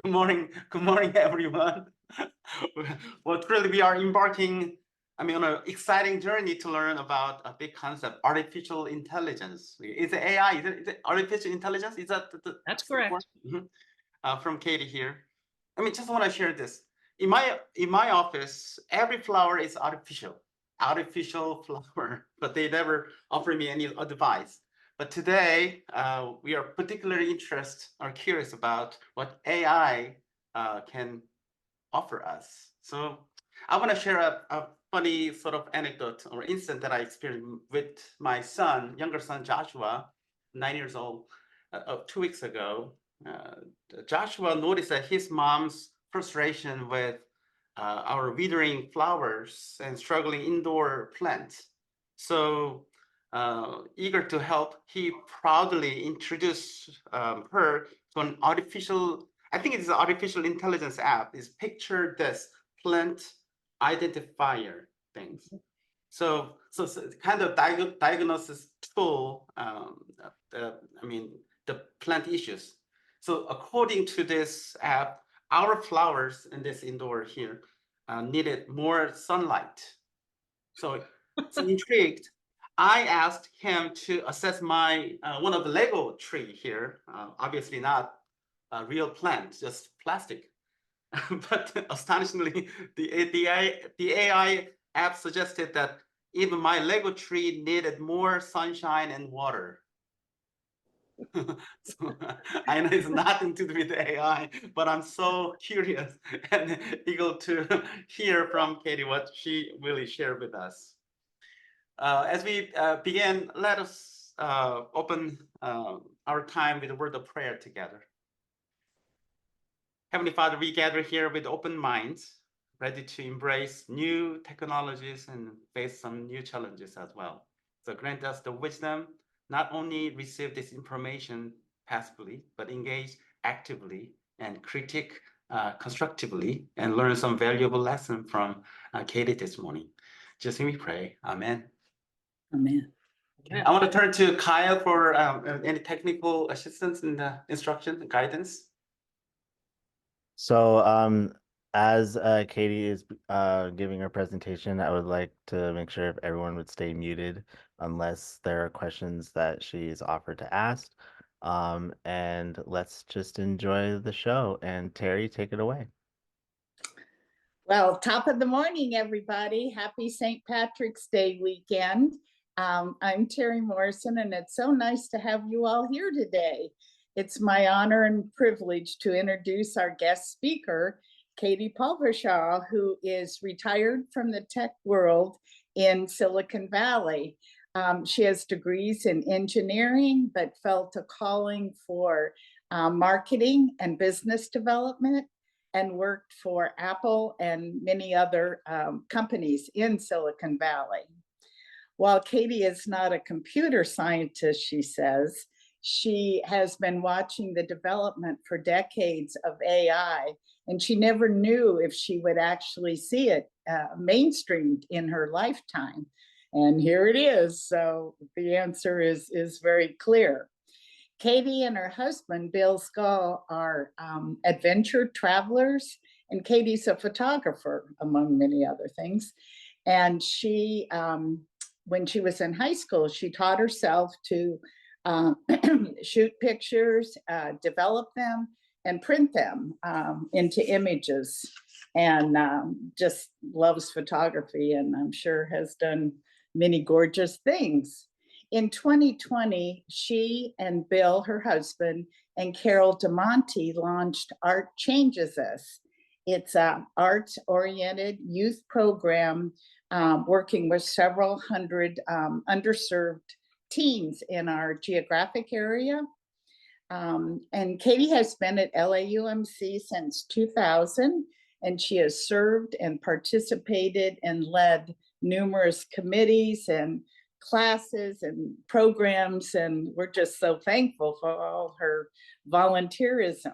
Good morning, everyone. Well, truly, we are embarking, on an exciting journey to learn about a big concept, artificial intelligence. Is it AI? Is it artificial intelligence? Is that That's the word? correct. From Katie here. Just want to share this. In my office, every flower is artificial flower, but they never offer me any advice. But today, we are particularly interested or curious about what AI can offer us. So I want to share a funny sort of anecdote or incident that I experienced with my son, younger son, Joshua, 9 years old, 2 weeks ago. Joshua noticed that his mom's frustration with our withering flowers and struggling indoor plants. So eager to help, he proudly introduced her to an I think it's an artificial intelligence app. Is picture this plant identifier things. So kind of diagnosis tool. The plant issues. So according to this app, our flowers in this indoor here needed more sunlight. So intrigued, I asked him to assess my one of the Lego tree here. Obviously not a real plant, just plastic. But astonishingly, the AI app suggested that even my Lego tree needed more sunshine and water. So I know it's nothing to do with AI, but I'm so curious and eager to hear from Katie what she really shared with us. As we begin, let us open our time with a word of prayer together. Heavenly Father, we gather here with open minds, ready to embrace new technologies and face some new challenges as well. So grant us the wisdom, not only receive this information passively, but engage actively and critique constructively and learn some valuable lesson from Katie this morning. Just we pray. Amen. Amen. Okay. I want to turn to Kyle for any technical assistance in the instruction and guidance. So as Katie is giving her presentation, I would like to make sure if everyone would stay muted unless there are questions that she's offered to ask. And let's just enjoy the show. And Terry, take it away. Well, top of the morning, everybody. Happy St. Patrick's Day weekend. I'm Terry Morrison, and it's so nice to have you all here today. It's my honor and privilege to introduce our guest speaker, Katie Povejsil, who is retired from the tech world in Silicon Valley. She has degrees in engineering, but felt a calling for marketing and business development, and worked for Apple and many other companies in Silicon Valley. While Katie is not a computer scientist, she says, she has been watching the development for decades of AI, and she never knew if she would actually see it mainstreamed in her lifetime. And here it is. So the answer is very clear. Katie and her husband, Bill Skull, are adventure travelers, and Katie's a photographer, among many other things. And she, when she was in high school, she taught herself to shoot pictures, develop them, and print them into images, and just loves photography, and I'm sure has done many gorgeous things. In 2020, she and Bill, her husband, and Carol DeMonte launched Art Changes Us. It's an arts-oriented youth program working with several hundred underserved teens in our geographic area. And Katie has been at LAUMC since 2000, and she has served and participated and led numerous committees and classes and programs, and we're just so thankful for all her volunteerism.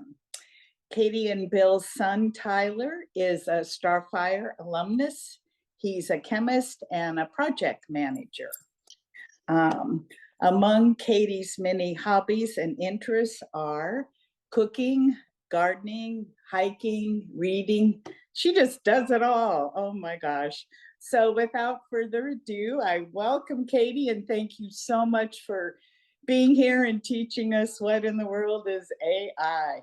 Katie and Bill's son, Tyler, is a Starfire alumnus. He's a chemist and a project manager. Among Katie's many hobbies and interests are cooking, gardening, hiking, reading. She just does it all. Oh my gosh. So without further ado, I welcome Katie and thank you so much for being here and teaching us what in the world is AI.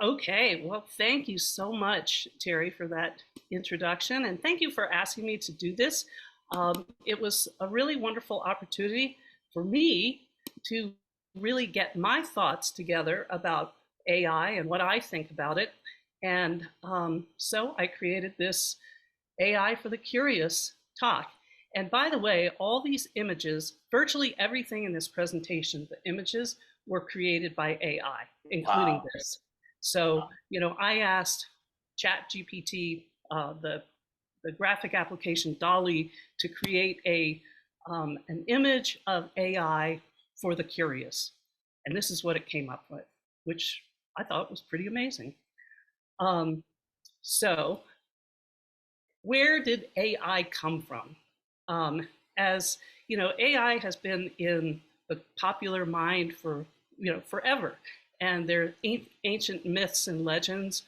Okay, well, thank you so much, Terry, for that introduction. And thank you for asking me to do this. It was a really wonderful opportunity for me to really get my thoughts together about AI and what I think about it. And so I created this AI for the Curious talk. And by the way, all these images, virtually everything in this presentation, the images were created by AI, including this. So, you know, I asked ChatGPT, the graphic application DALL-E, to create an image of AI for the curious. And this is what it came up with, which I thought was pretty amazing. So where did AI come from? As you know, AI has been in the popular mind for forever, and there are ancient myths and legends.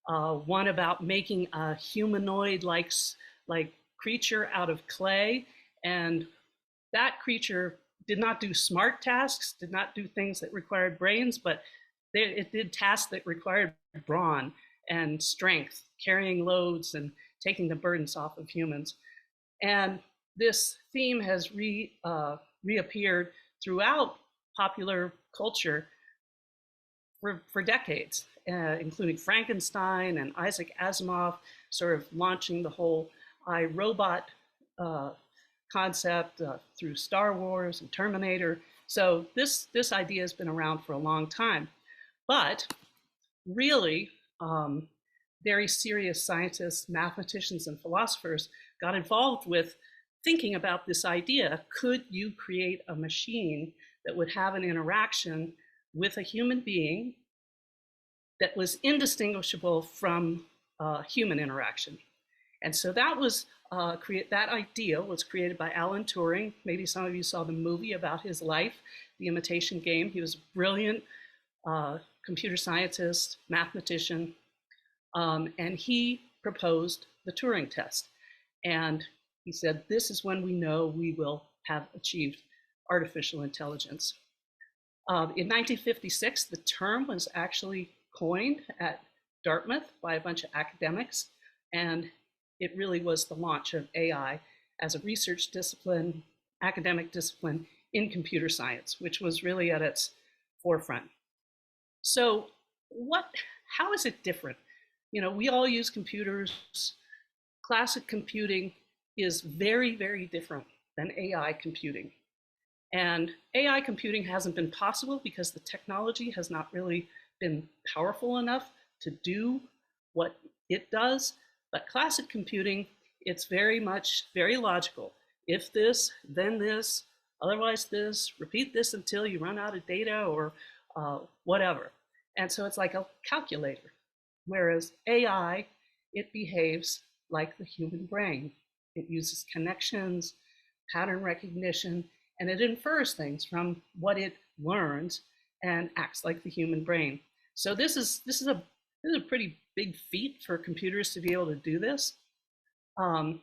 One about making a humanoid-like creature out of clay, and that creature did not do smart tasks, did not do things that required brains, but it did tasks that required brawn and strength, carrying loads and taking the burdens off of humans. And this theme has reappeared throughout popular culture for decades, including Frankenstein and Isaac Asimov, sort of launching the whole iRobot concept through Star Wars and Terminator. So this idea has been around for a long time. But really, very serious scientists, mathematicians, and philosophers got involved with thinking about this idea. Could you create a machine that would have an interaction with a human being that was indistinguishable from human interaction? And so that was that idea was created by Alan Turing. Maybe some of you saw the movie about his life, The Imitation Game. He was a brilliant computer scientist, mathematician, and he proposed the Turing test. And he said, this is when we know we will have achieved artificial intelligence. In 1956, the term was actually coined at Dartmouth by a bunch of academics, and it really was the launch of AI as a research discipline, academic discipline in computer science, which was really at its forefront. So how is it different? You know, we all use computers. Classic computing is very, very different than AI computing. And AI computing hasn't been possible because the technology has not really been powerful enough to do what it does. But classic computing, it's very logical. If this, then this, otherwise this, repeat this until you run out of data or whatever. And so it's like a calculator. Whereas AI, it behaves like the human brain. It uses connections, pattern recognition, and it infers things from what it learns and acts like the human brain. So this is a pretty big feat for computers to be able to do this. IBM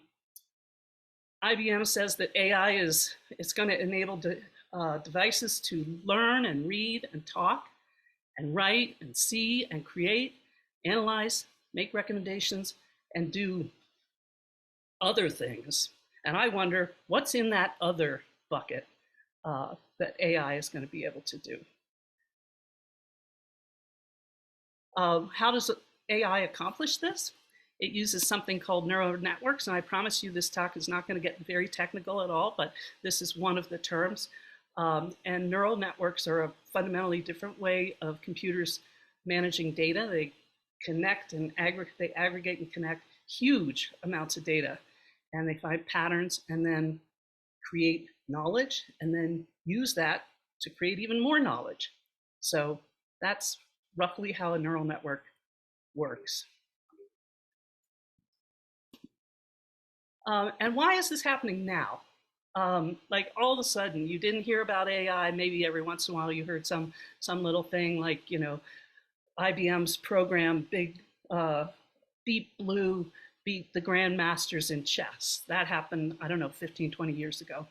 says that AI is going to enable devices to learn and read and talk and write and see and create, analyze, make recommendations, and do other things. And I wonder what's in that other bucket that AI is going to be able to do. How does AI accomplish this? It uses something called neural networks, and I promise you this talk is not going to get very technical at all, but this is one of the terms. And neural networks are a fundamentally different way of computers managing data. They connect and aggregate and connect huge amounts of data, and they find patterns and then create knowledge and then use that to create even more knowledge. So that's roughly how a neural network works. And why is this happening now? Like all of a sudden, you didn't hear about AI. Maybe every once in a while you heard some little thing like, you know, IBM's program Deep Blue beat the grandmasters in chess. That happened, I don't know, 15, 20 years ago.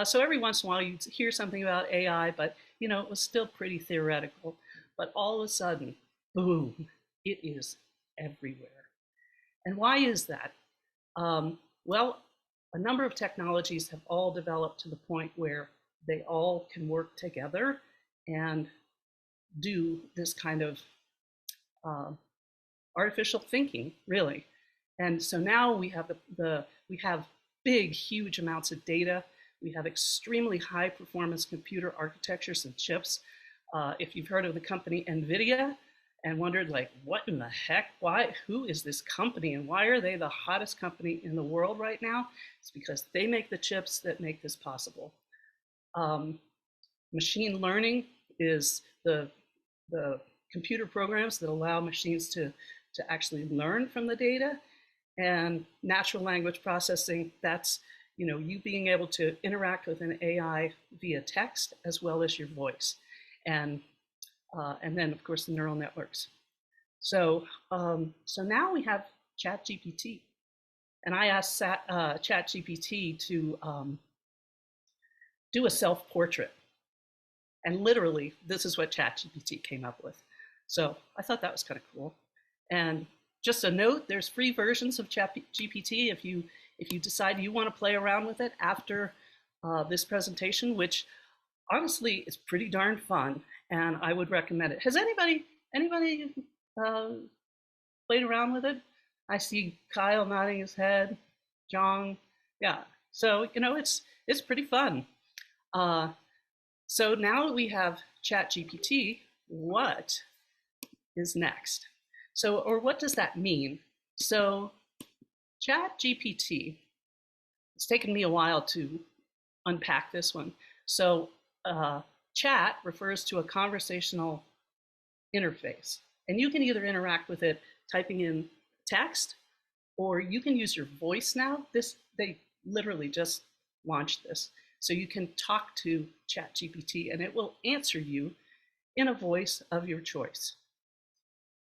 So every once in a while you'd hear something about AI, but you know, it was still pretty theoretical. But all of a sudden, boom, it is everywhere. And why is that? Well, a number of technologies have all developed to the point where they all can work together and do this kind of artificial thinking, really. And so now we have we have big, huge amounts of data. We have extremely high performance computer architectures and chips. If you've heard of the company NVIDIA and wondered like, what in the heck, who is this company and why are they the hottest company in the world right now? It's because they make the chips that make this possible. Machine learning is the computer programs that allow machines to actually learn from the data. And natural language processing, that's you being able to interact with an AI via text as well as your voice. And then of course the neural networks. So now we have ChatGPT. And I asked ChatGPT to do a self-portrait. And literally, this is what ChatGPT came up with. So I thought that was kind of cool. And just a note, there's free versions of ChatGPT if you decide you want to play around with it after this presentation, which honestly is pretty darn fun, and I would recommend it. Has anybody played around with it? I see Kyle nodding his head, John, yeah. So it's pretty fun. So now that we have ChatGPT, what is next? So, or what does that mean? So ChatGPT, it's taken me a while to unpack this one. So chat refers to a conversational interface. And you can either interact with it typing in text, or you can use your voice now. They literally just launched this. So you can talk to ChatGPT and it will answer you in a voice of your choice.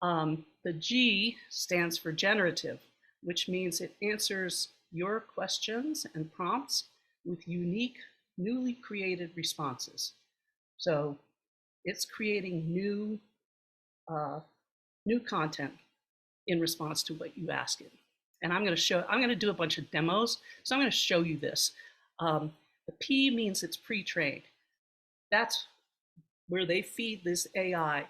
The G stands for generative, which means it answers your questions and prompts with unique, newly created responses. So it's creating new content in response to what you ask it. And I'm going to do a bunch of demos. So I'm going to show you this. The P means it's pre-trained. That's where they feed this AI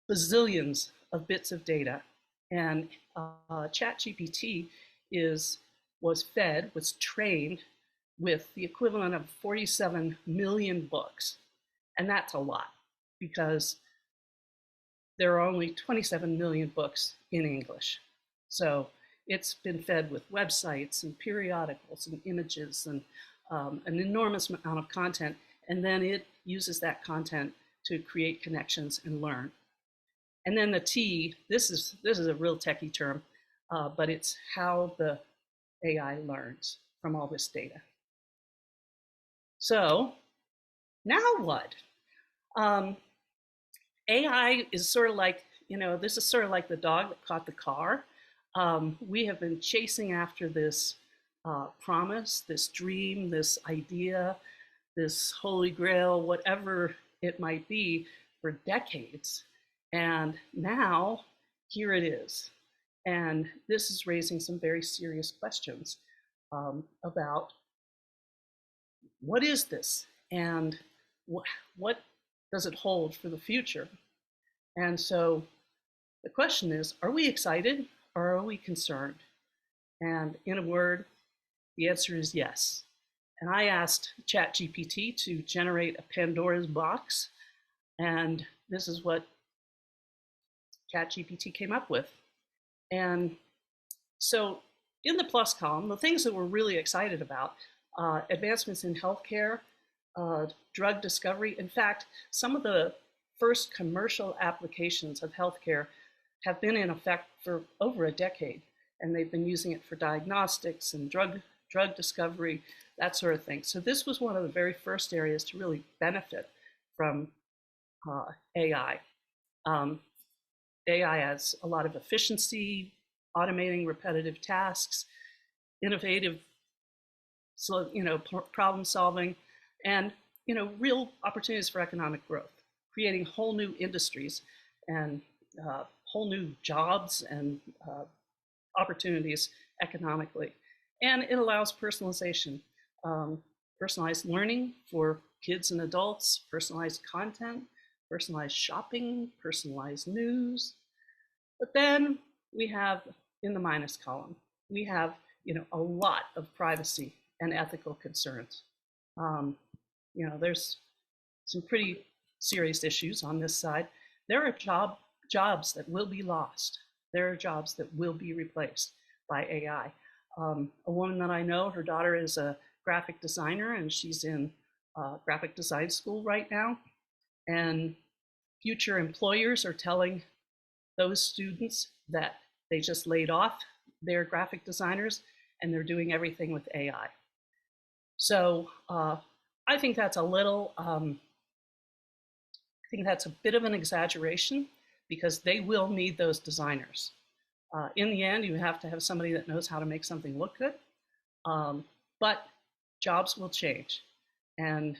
bazillions of bits of data. And ChatGPT was trained with the equivalent of 47 million books. And that's a lot because there are only 27 million books in English. So it's been fed with websites and periodicals and images and an enormous amount of content. And then it uses that content to create connections and learn. And then the T, this is a real techie term, but it's how the AI learns from all this data. So now what? AI is sort of like, this is sort of like the dog that caught the car. We have been chasing after this promise, this dream, this idea, this holy grail, whatever it might be, for decades. And now here it is. And this is raising some very serious questions about what is this and what does it hold for the future? And so the question is, are we excited or are we concerned? And in a word, the answer is yes. And I asked ChatGPT to generate a Pandora's box, and this is what ChatGPT came up with. And so in the plus column, the things that we're really excited about, advancements in healthcare, drug discovery. In fact, some of the first commercial applications of healthcare have been in effect for over a decade, and they've been using it for diagnostics and drug discovery, that sort of thing. So this was one of the very first areas to really benefit from AI. AI adds a lot of efficiency, automating repetitive tasks, innovative, so problem solving, and real opportunities for economic growth, creating whole new industries and whole new jobs and opportunities economically. And it allows personalization, personalized learning for kids and adults, personalized content, personalized shopping, personalized news. But then we have, in the minus column, we have a lot of privacy and ethical concerns. There's some pretty serious issues on this side. There are jobs that will be lost. There are jobs that will be replaced by AI. A woman that I know, her daughter is a graphic designer, and she's in graphic design school right now. And future employers are telling those students that they just laid off their graphic designers and they're doing everything with AI. So I think that's a little, I think that's a bit of an exaggeration, because they will need those designers. In the end, you have to have somebody that knows how to make something look good, but jobs will change, and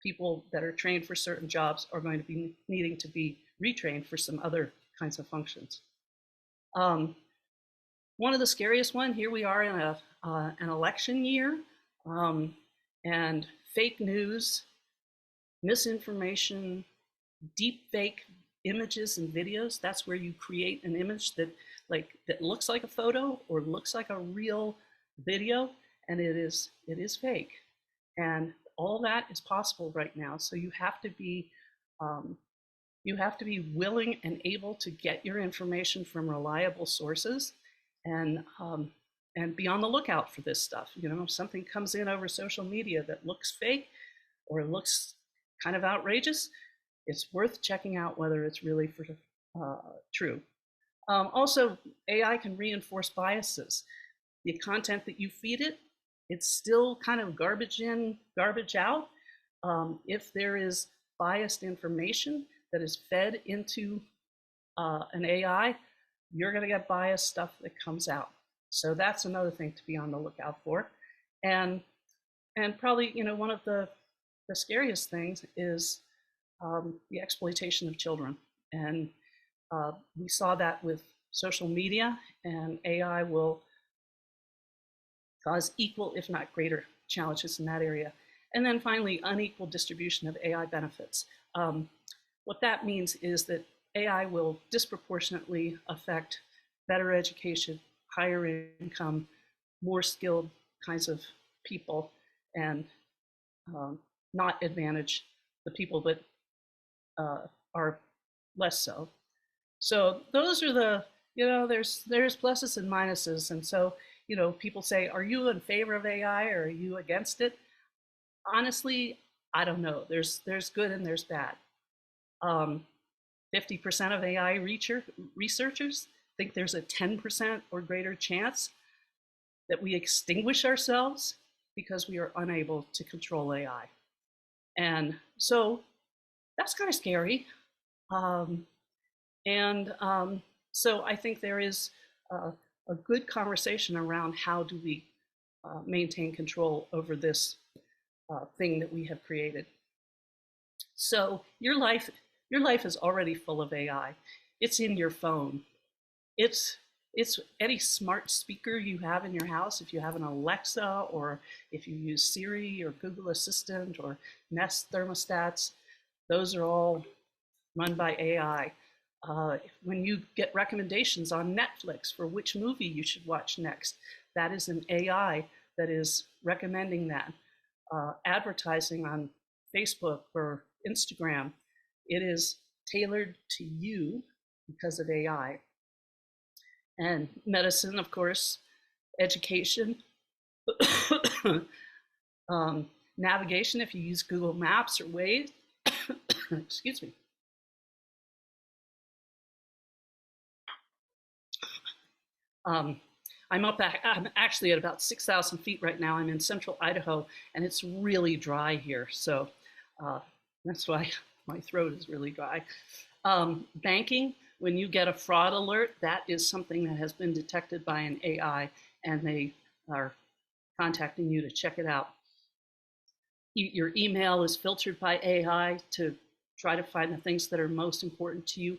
people that are trained for certain jobs are going to be needing to be retrained for some other kinds of functions. One of the scariest one, here we are in an election year, and fake news, misinformation, deep fake images and videos. That's where you create an image that looks like a photo or looks like a real video, and it is fake. And all that is possible right now. So you have to be willing and able to get your information from reliable sources, and be on the lookout for this stuff. If something comes in over social media that looks fake or looks kind of outrageous, it's worth checking out whether it's really true. Also, AI can reinforce biases. The content that you feed it, it's still kind of garbage in, garbage out. If there is biased information that is fed into an AI, you're going to get biased stuff that comes out. So that's another thing to be on the lookout for. And probably, one of the scariest things is the exploitation of children. And we saw that with social media, and AI will cause equal, if not greater, challenges in that area. And then finally, unequal distribution of AI benefits. What that means is that AI will disproportionately affect better education, higher income, more skilled kinds of people, and not advantage the people that are less so. So those are the, there's pluses and minuses. And so, people say, are you in favor of AI or are you against it? Honestly, I don't know. There's good and there's bad. 50% of AI researchers think there's a 10% or greater chance that we extinguish ourselves because we are unable to control AI. And so that's kind of scary. So I think there is a good conversation around how do we maintain control over this thing that we have created. So your life is already full of AI. It's in your phone. It's any smart speaker you have in your house. If you have an Alexa, or if you use Siri or Google Assistant or Nest thermostats, those are all run by AI. When you get recommendations on Netflix for which movie you should watch next, that is an AI that is recommending that. Advertising on Facebook or Instagram, it is tailored to you because of AI. And medicine, of course, education, navigation, if you use Google Maps or Waze, excuse me. I'm actually at about 6,000 feet right now. I'm in central Idaho, and it's really dry here. So that's why my throat is really dry. Banking, when you get a fraud alert, that is something that has been detected by an AI, and they are contacting you to check it out. Your email is filtered by AI to try to find the things that are most important to you.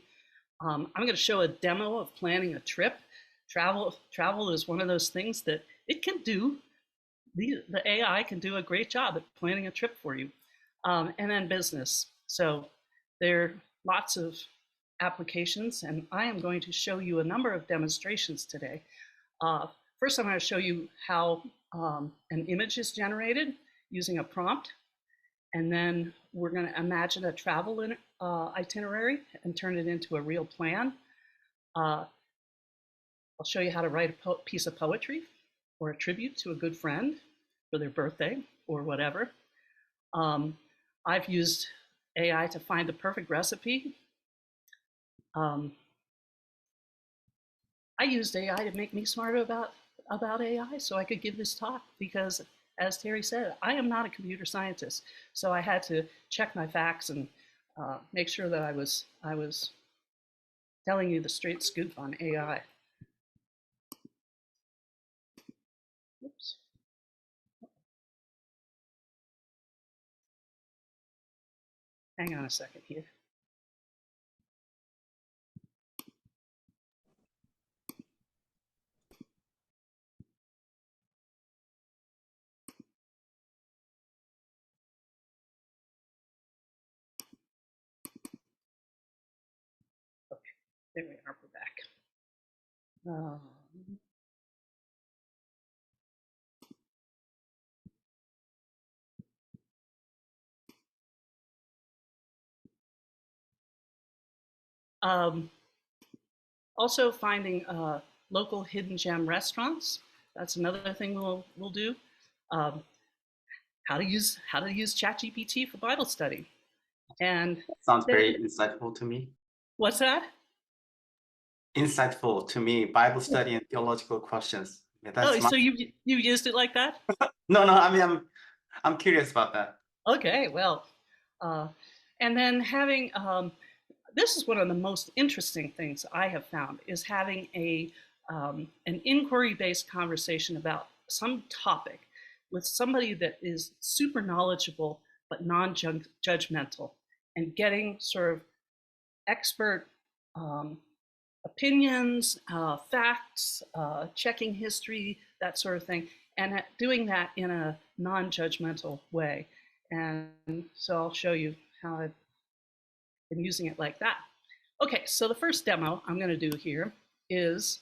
I'm going to show a demo of planning a trip. Travel is one of those things that it can do. The AI can do a great job at planning a trip for you. And then business. So there are lots of applications, and I am going to show you a number of demonstrations today. First, I'm going to show you how an image is generated using a prompt. And then we're going to imagine a travel itinerary and turn it into a real plan. I'll show you how to write a piece of poetry or a tribute to a good friend for their birthday or whatever. I've used AI to find the perfect recipe. I used AI to make me smarter about AI so I could give this talk, because as Terry said, I am not a computer scientist. So I had to check my facts and make sure that I was telling you the straight scoop on AI. Oops. Hang on a second here. Okay, there we are, we're back. Also finding local hidden gem restaurants. That's another thing we'll do. How to use ChatGPT for Bible study. And Sounds very insightful to me. What's that? Insightful to me, Bible study and theological questions. Yeah, that's so you used it like that? No, I mean, I'm curious about that. Okay, well, and then having this is one of the most interesting things I have found, is having an inquiry-based conversation about some topic with somebody that is super knowledgeable but non-judgmental, and getting sort of expert opinions, facts, checking history, that sort of thing, and doing that in a non-judgmental way. And so I'll show you how I've been using it like that. Okay, so the first demo I'm going to do here is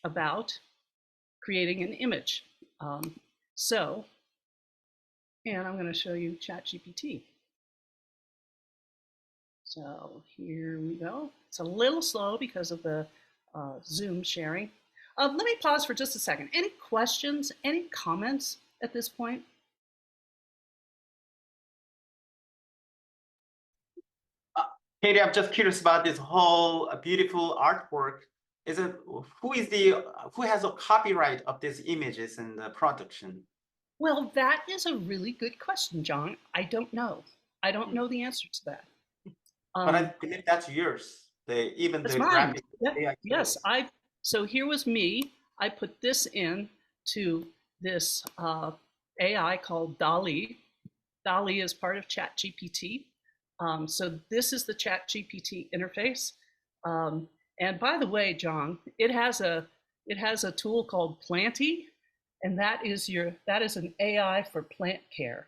about creating an image. And I'm going to show you ChatGPT. So here we go. It's a little slow because of the Zoom sharing. Let me pause for just a second. Any questions, any comments at this point? Katie, I'm just curious about this whole beautiful artwork. Who has a copyright of these images and the production? Well, that is a really good question, John. I don't know. I don't know the answer to that. But I believe that's yours. That's the mine. graphic. Yeah. Yes, so here was me. I put this in to this AI called DALL-E. DALL-E is part of ChatGPT. So this is the ChatGPT interface. And by the way, John, it has a tool called Planty, and that is an AI for plant care.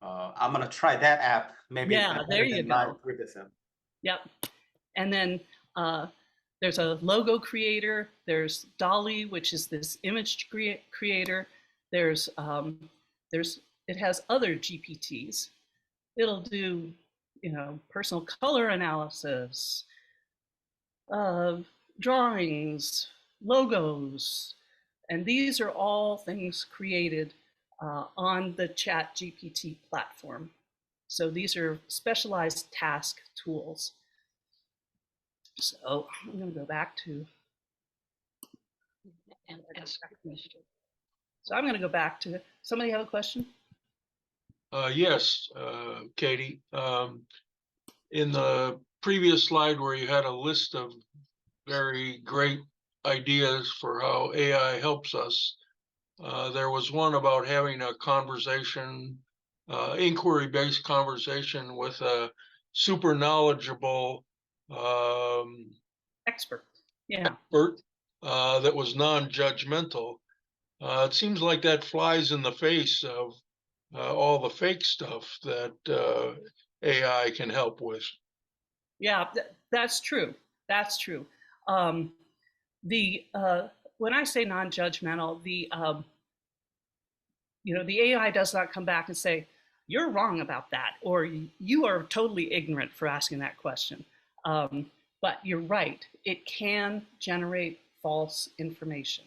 I'm gonna try that app. Maybe. Yeah, there you go. Yep. And then there's a logo creator. There's DALL-E, which is this image creator. It has other GPTs. It'll do, personal color analysis, drawings, logos, and these are all things created on the ChatGPT platform. So these are specialized task tools. So I'm going to go back to. So I'm going to go back to. Somebody have a question? Yes, Katie. In the previous slide where you had a list of very great ideas for how AI helps us, there was one about having a conversation, inquiry-based conversation with a super knowledgeable Expert. Yeah. expert that was non-judgmental. It seems like that flies in the face of all the fake stuff that AI can help with. Yeah, that's true. That's true. The when I say non-judgmental, the AI does not come back and say you're wrong about that, or you are totally ignorant for asking that question. But you're right; it can generate false information,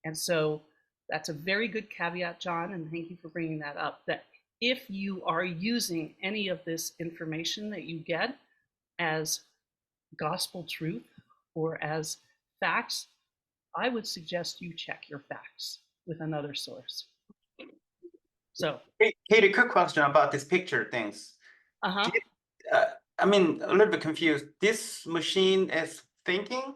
and so that's a very good caveat, John. And thank you for bringing that up. That if you are using any of this information that you get as gospel truth or as facts, I would suggest you check your facts with another source. So, Hey, Katie, quick question about this picture things. uh-huh. I mean, a little bit confused. This machine is thinking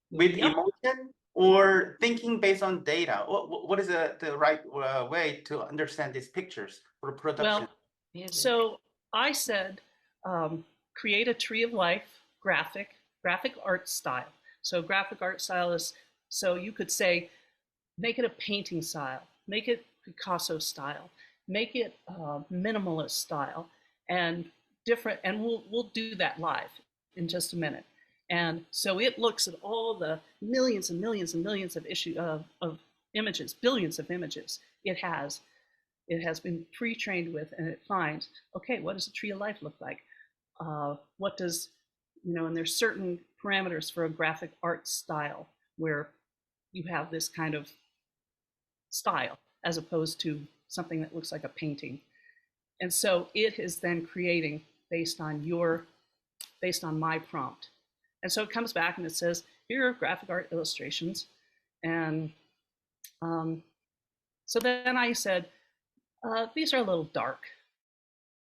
with Yep. emotion or thinking based on data? What is the right way to understand these pictures for production? Well, so I said, create a tree of life graphic art style. So graphic art style is, so you could say, make it a painting style, make it Picasso style, make it minimalist style, and different. And we'll do that live in just a minute. And so it looks at all the millions and millions and millions of images, billions of images it has been pre-trained with, and it finds, okay, what does a tree of life look like? What does, and there's certain parameters for a graphic art style where you have this kind of style as opposed to something that looks like a painting. And so it is then creating based on my prompt. And so it comes back and it says, here are graphic art illustrations. And so then I said, these are a little dark.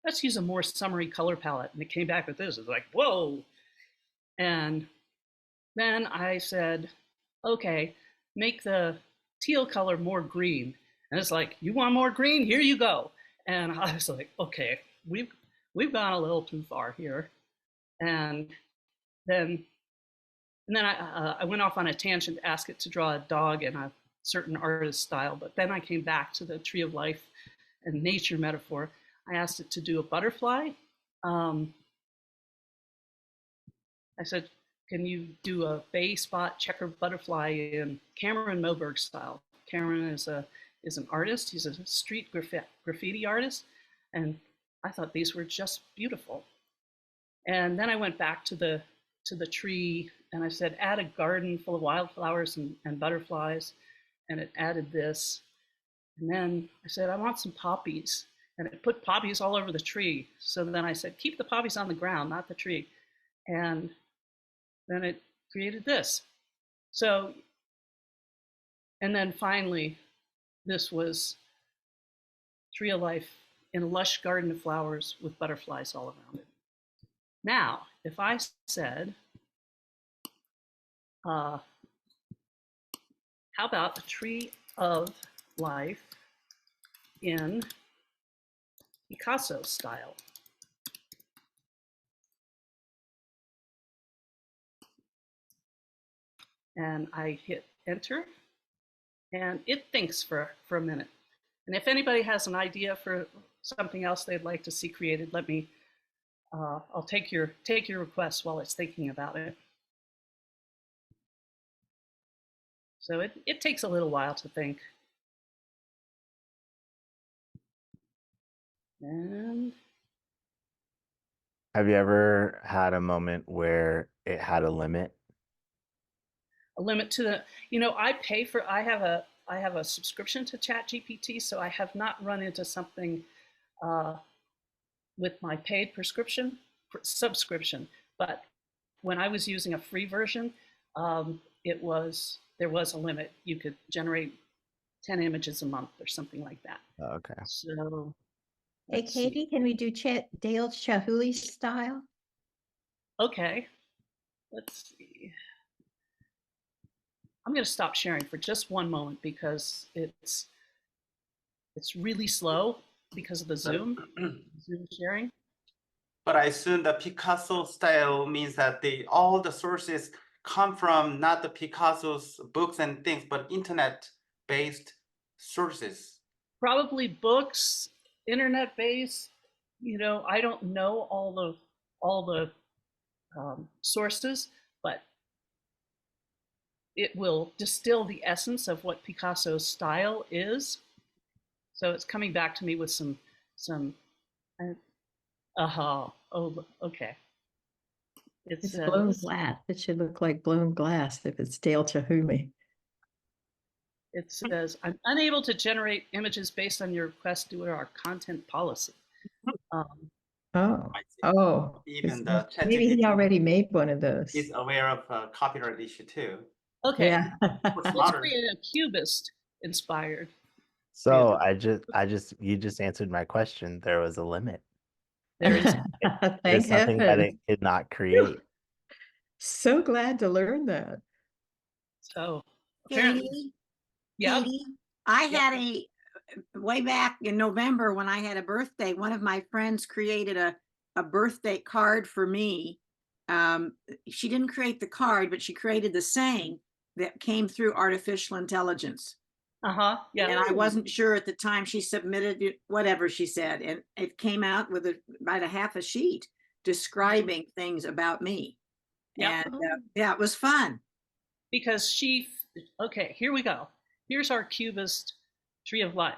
Let's use a more summery color palette. And it came back with this. It's like, whoa. And then I said, okay, make the teal color more green. And it's like, you want more green? Here you go. And I was like, okay, we've gone a little too far here. And then I went off on a tangent to ask it to draw a dog in a certain artist style. But then I came back to the tree of life and nature metaphor. I asked it to do a butterfly. I said, can you do a bay spot checkered butterfly in Cameron Moberg style? Cameron is an artist. He's a street graffiti artist. And I thought these were just beautiful. And then I went back to the tree and I said, add a garden full of wildflowers and butterflies. And it added this. And then I said, I want some poppies. And it put poppies all over the tree. So then I said, keep the poppies on the ground, not the tree. And then it created this. So, and then finally, this was tree of life in a lush garden of flowers with butterflies all around it. Now, if I said, how about a tree of life in Picasso style? And I hit enter, and it thinks for a minute. And if anybody has an idea for something else they'd like to see created, let me, I'll take your request while it's thinking about it. So it takes a little while to think. And Have you ever had a moment where it had a limit? a limit to the, I have a subscription to ChatGPT, so I have not run into something with my paid subscription. But when I was using a free version, there was a limit. You could generate 10 images a month or something like that. Okay. So, Hey, Let's see. Katie, can we do Dale Chihuly style? Okay, let's see. I'm going to stop sharing for just one moment because it's really slow because of the Zoom sharing. But I assume the Picasso style means that all the sources come from not the Picasso's books and things, but internet-based sources. Probably books, internet based. I don't know all the sources, but it will distill the essence of what Picasso's style is. So it's coming back to me with some oh, okay. It's blown glass. It should look like blown glass if it's Dale Chihuly. It says, I'm unable to generate images based on your request due to our content policy. Even the maybe he ChatGPT already made one of those. is aware of copyright issue too. Okay, Yeah. let's create a cubist inspired. So you just answered my question. There was a limit. There's Thank something that heaven. it could not create. So glad to learn that. So apparently, Katie, yeah. Katie, I had way back in November when I had a birthday, one of my friends created a birthday card for me. She didn't create the card, but she created the saying that came through artificial intelligence. Yeah. And I wasn't sure at the time she submitted it, whatever she said, and it came out with about a half a sheet describing things about me. Yeah. And yeah, it was fun. Because okay, here we go. Here's our cubist tree of life.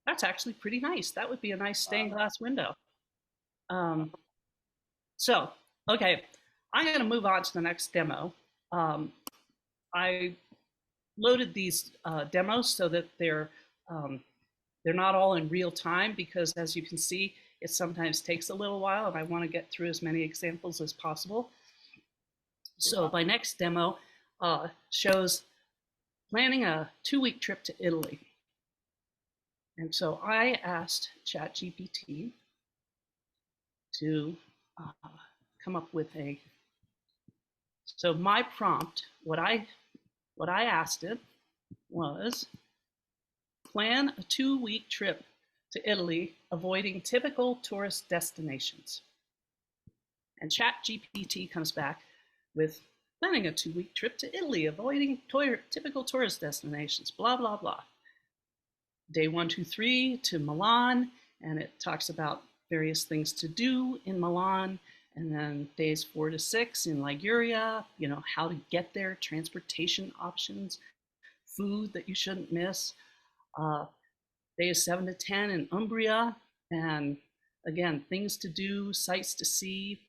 That's actually pretty nice. That would be a nice stained glass window. So, okay, I'm going to move on to the next demo. I loaded these demos so that they're not all in real time because, as you can see, it sometimes takes a little while, and I want to get through as many examples as possible. So my next demo shows planning a 2-week trip to Italy. And so I asked ChatGPT to come up with so my prompt, what I asked it was plan a 2-week trip to Italy, avoiding typical tourist destinations. And ChatGPT comes back with planning a 2-week trip to Italy, avoiding typical tourist destinations, blah, blah, blah. Day 1, 2, 3 to Milan, and it talks about various things to do in Milan. And then days 4 to 6 in Liguria, how to get there, transportation options, food that you shouldn't miss. Days 7 to 10 in Umbria, and again, things to do, sights to see.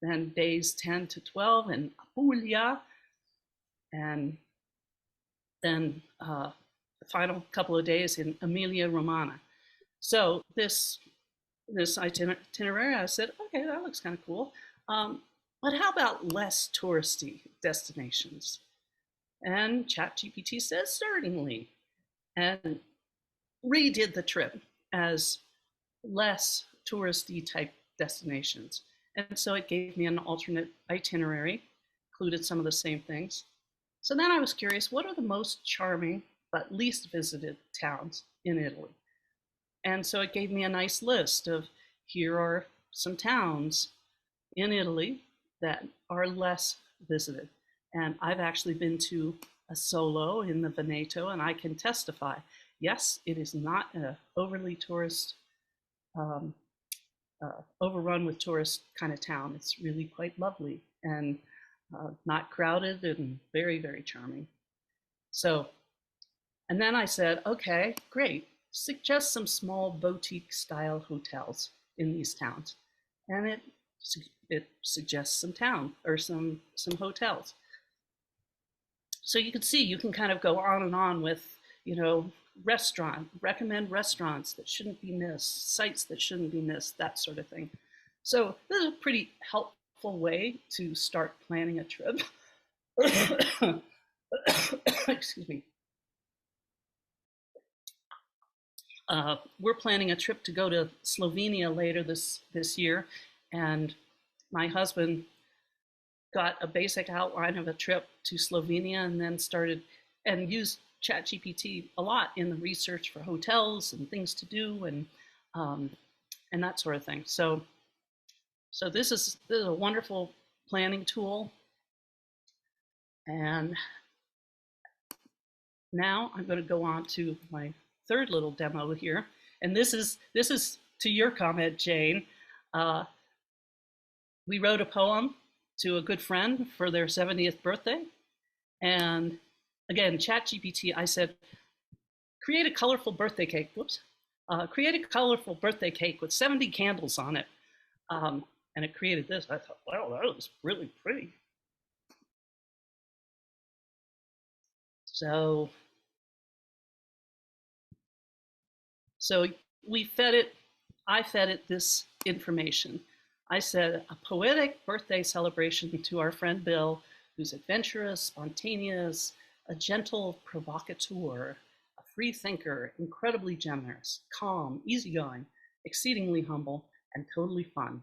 Then days 10 to 12 in Apulia, and then the final couple of days in Emilia Romagna. So this itinerary, I said, okay, that looks kind of cool. But how about less touristy destinations? And ChatGPT says, certainly. And redid the trip as less touristy type destinations. And so it gave me an alternate itinerary, included some of the same things. So then I was curious, what are the most charming but least visited towns in Italy? And so it gave me a nice list of, here are some towns in Italy that are less visited. And I've actually been to Asolo in the Veneto, and I can testify, yes, it is not an overly tourist, overrun with tourist kind of town. It's really quite lovely and not crowded and very, very charming. So, and then I said, okay, great. Suggest some small boutique style hotels in these towns. And it suggests some town or some hotels. So you can see, you can kind of go on and on with, recommend restaurants that shouldn't be missed, sites that shouldn't be missed, that sort of thing. So this is a pretty helpful way to start planning a trip. Excuse me. we're planning a trip to go to Slovenia later this year, and my husband got a basic outline of a trip to Slovenia and then started and used ChatGPT a lot in the research for hotels and things to do and that sort of thing. So this is a wonderful planning tool. And now I'm going to go on to my third little demo here. And this is to your comment, Jane. We wrote a poem to a good friend for their 70th birthday. And again, ChatGPT, I said, create a colorful birthday cake. Whoops. Create a colorful birthday cake with 70 candles on it. And it created this. I thought, wow, that was really pretty. So we fed it, I fed it this information. I said, a poetic birthday celebration to our friend Bill, who's adventurous, spontaneous, a gentle provocateur, a free thinker, incredibly generous, calm, easygoing, exceedingly humble, and totally fun.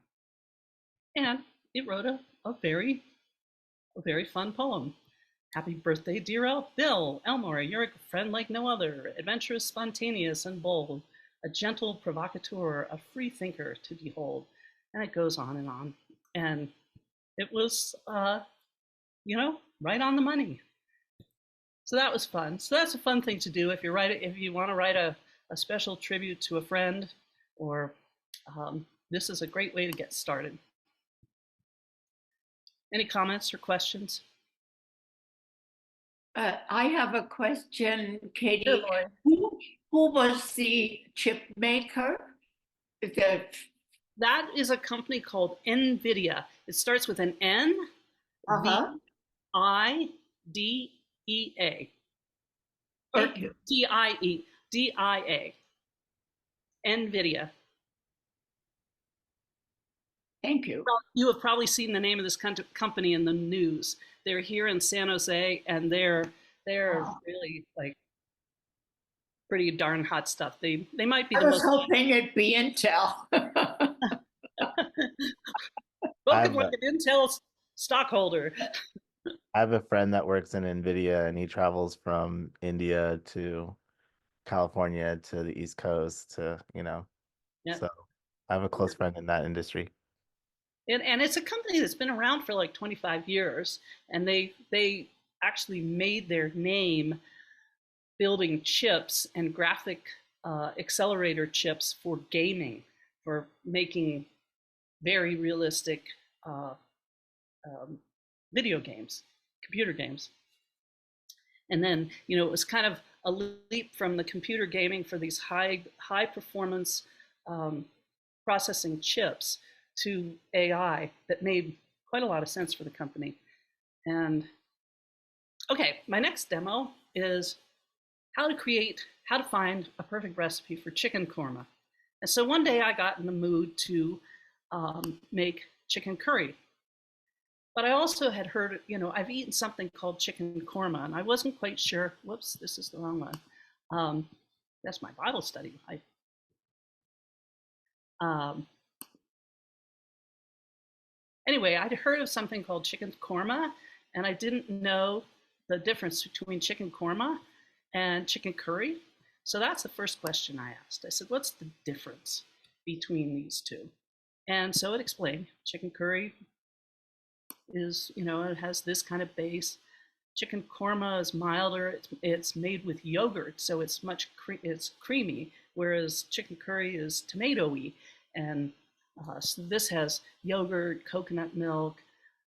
And it wrote a very fun poem. Happy birthday, dear Bill Elmore. You're a friend like no other, adventurous, spontaneous, and bold, a gentle provocateur, a free thinker to behold. And it goes on. And it was, right on the money. So that was fun. So that's a fun thing to do if you want to write a special tribute to a friend, or this is a great way to get started. Any comments or questions? I have a question, Katie. Sure, Who was the chip maker? That is a company called NVIDIA. It starts with an N, V-I-D-E-A. Or D-I-A. NVIDIA. Thank you. Well, you have probably seen the name of this company in the news. They're here in San Jose, and they're really like pretty darn hot stuff. They might be the most. I was hoping it'd be Intel. Welcome like an Intel stockholder. I have a friend that works in NVIDIA, and he travels from India to California to the East Coast to, Yeah. So I have a close friend in that industry. And it's a company that's been around for like 25 years, and they actually made their name building chips and graphic accelerator chips for gaming, for making very realistic video games, computer games. And then, it was kind of a leap from the computer gaming for these high performance processing chips to AI that made quite a lot of sense for the company. And okay, my next demo is how to find a perfect recipe for chicken korma. And so one day I got in the mood to make chicken curry. But I also had heard, I've eaten something called chicken korma, and I wasn't quite sure. Whoops, this is the wrong one. That's my Bible study. Anyway, I'd heard of something called chicken korma, and I didn't know the difference between chicken korma and chicken curry. So that's the first question I asked. I said, what's the difference between these two? And so it explained. Chicken curry is, it has this kind of base. Chicken korma is milder. It's made with yogurt, so it's it's creamy, whereas chicken curry is tomatoey. And so this has yogurt, coconut milk,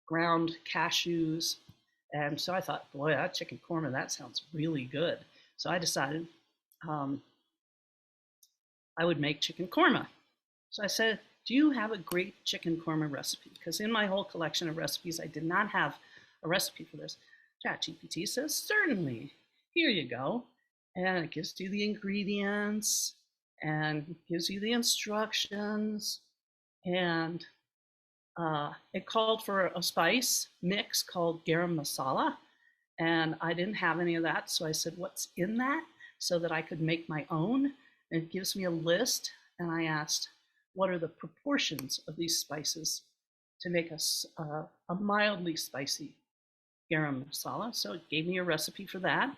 ground cashews. And so I thought, boy, that chicken korma, that sounds really good. So I decided I would make chicken korma. So I said, do you have a great chicken korma recipe? Because in my whole collection of recipes, I did not have a recipe for this. ChatGPT says, certainly, here you go. And it gives you the ingredients and gives you the instructions. And it called for a spice mix called garam masala. And I didn't have any of that. So I said, what's in that? So that I could make my own. And it gives me a list, and I asked, what are the proportions of these spices to make a mildly spicy garam masala? So it gave me a recipe for that.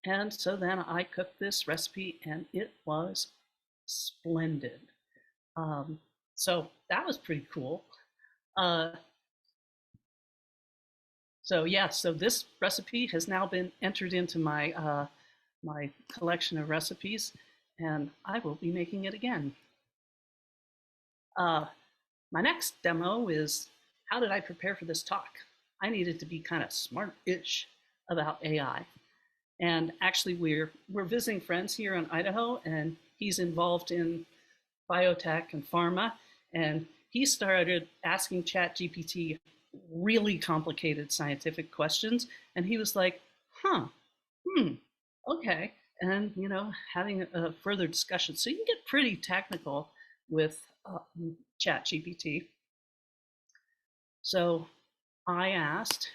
And so then I cooked this recipe, and it was splendid. So that was pretty cool. So yeah, so this recipe has now been entered into my my collection of recipes, and I will be making it again. My next demo is, how did I prepare for this talk? I needed to be kind of smart-ish about AI. And actually, we're visiting friends here in Idaho, and he's involved in biotech and pharma, and he started asking ChatGPT really complicated scientific questions, and he was like, okay, and having a further discussion. So you can get pretty technical with ChatGPT. So I asked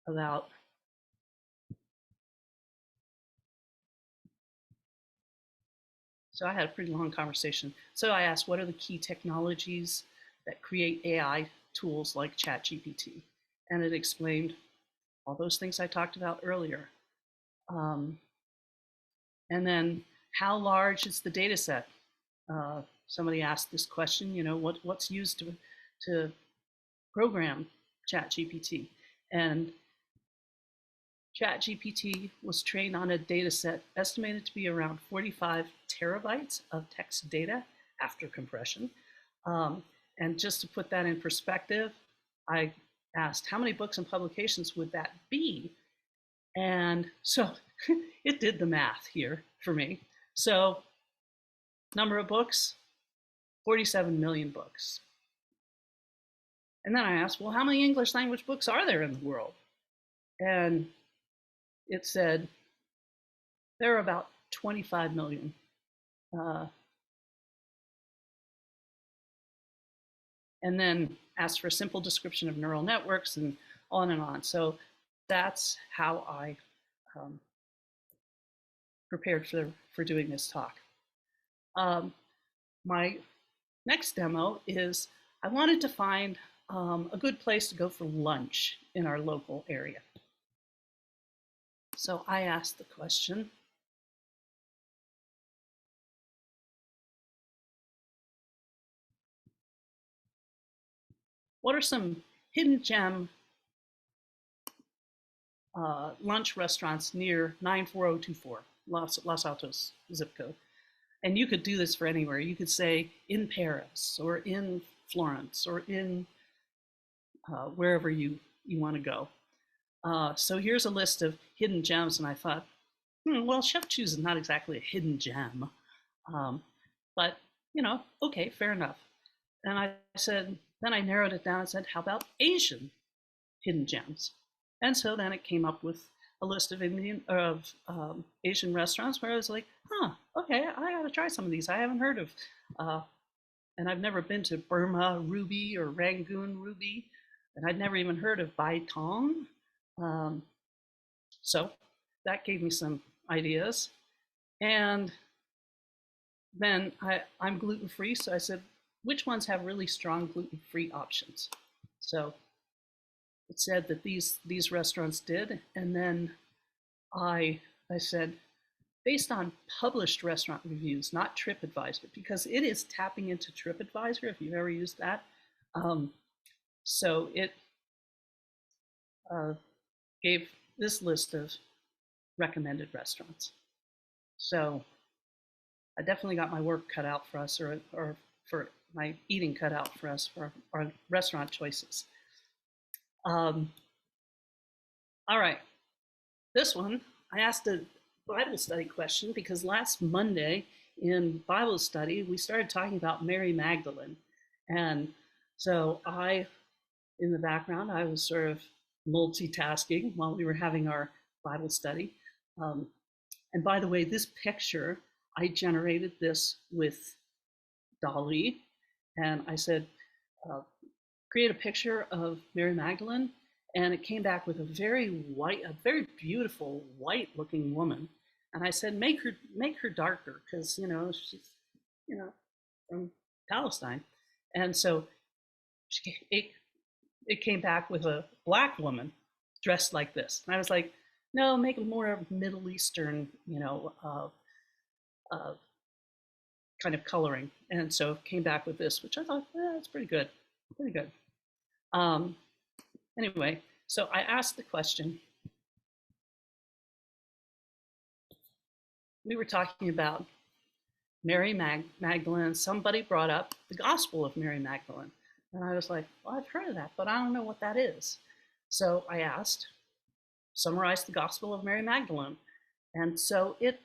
about So I had a pretty long conversation. So I asked, what are the key technologies that create AI tools like ChatGPT? And it explained all those things I talked about earlier. And then, how large is the data set? Somebody asked this question, what's used to program ChatGPT? And ChatGPT was trained on a data set estimated to be around 45 terabytes of text data after compression. And just to put that in perspective, I asked, how many books and publications would that be? And so it did the math here for me. So number of books, 47 million books. And then I asked, well, how many English language books are there in the world? And it said there are about 25 million. And then asked for a simple description of neural networks and on and on. So that's how I prepared for doing this talk. My next demo is, I wanted to find a good place to go for lunch in our local area. So I asked the question, what are some hidden gem lunch restaurants near 94024, Los Altos zip code? And you could do this for anywhere. You could say in Paris or in Florence or in wherever you want to go. So here's a list of hidden gems, and I thought, well, Chef Choose is not exactly a hidden gem, but okay, fair enough. And I said, then I narrowed it down and said, how about Asian hidden gems? And so then it came up with a list of Asian restaurants where I was like, okay, I gotta try some of these. I haven't heard of, and I've never been to Burma Ruby or Rangoon Ruby, and I'd never even heard of Bai Tong. So that gave me some ideas. And then I'm gluten-free, so I said, which ones have really strong gluten-free options? So it said that these restaurants did, and then I said, based on published restaurant reviews, not TripAdvisor, because it is tapping into TripAdvisor if you've ever used that. So it gave this list of recommended restaurants. So I definitely got my work cut out for us, or for my eating cut out for us for our restaurant choices. All right, this one, I asked a Bible study question because last Monday in Bible study, we started talking about Mary Magdalene. And so in the background, I was sort of multitasking while we were having our Bible study. And by the way, this picture, I generated this with DALL-E, and I said, create a picture of Mary Magdalene, and it came back with a very beautiful white looking woman. And I said, make her darker, because you know she's, you know, from Palestine. And so it came back with a black woman dressed like this. And I was like, no, make it more of Middle Eastern, you know, kind of coloring. And so it came back with this, which I thought, that's pretty good, pretty good. Anyway, so I asked the question. We were talking about Mary Magdalene. Somebody brought up the Gospel of Mary Magdalene. And I was like, well, I've heard of that, but I don't know what that is. So I asked, summarize the Gospel of Mary Magdalene. And so it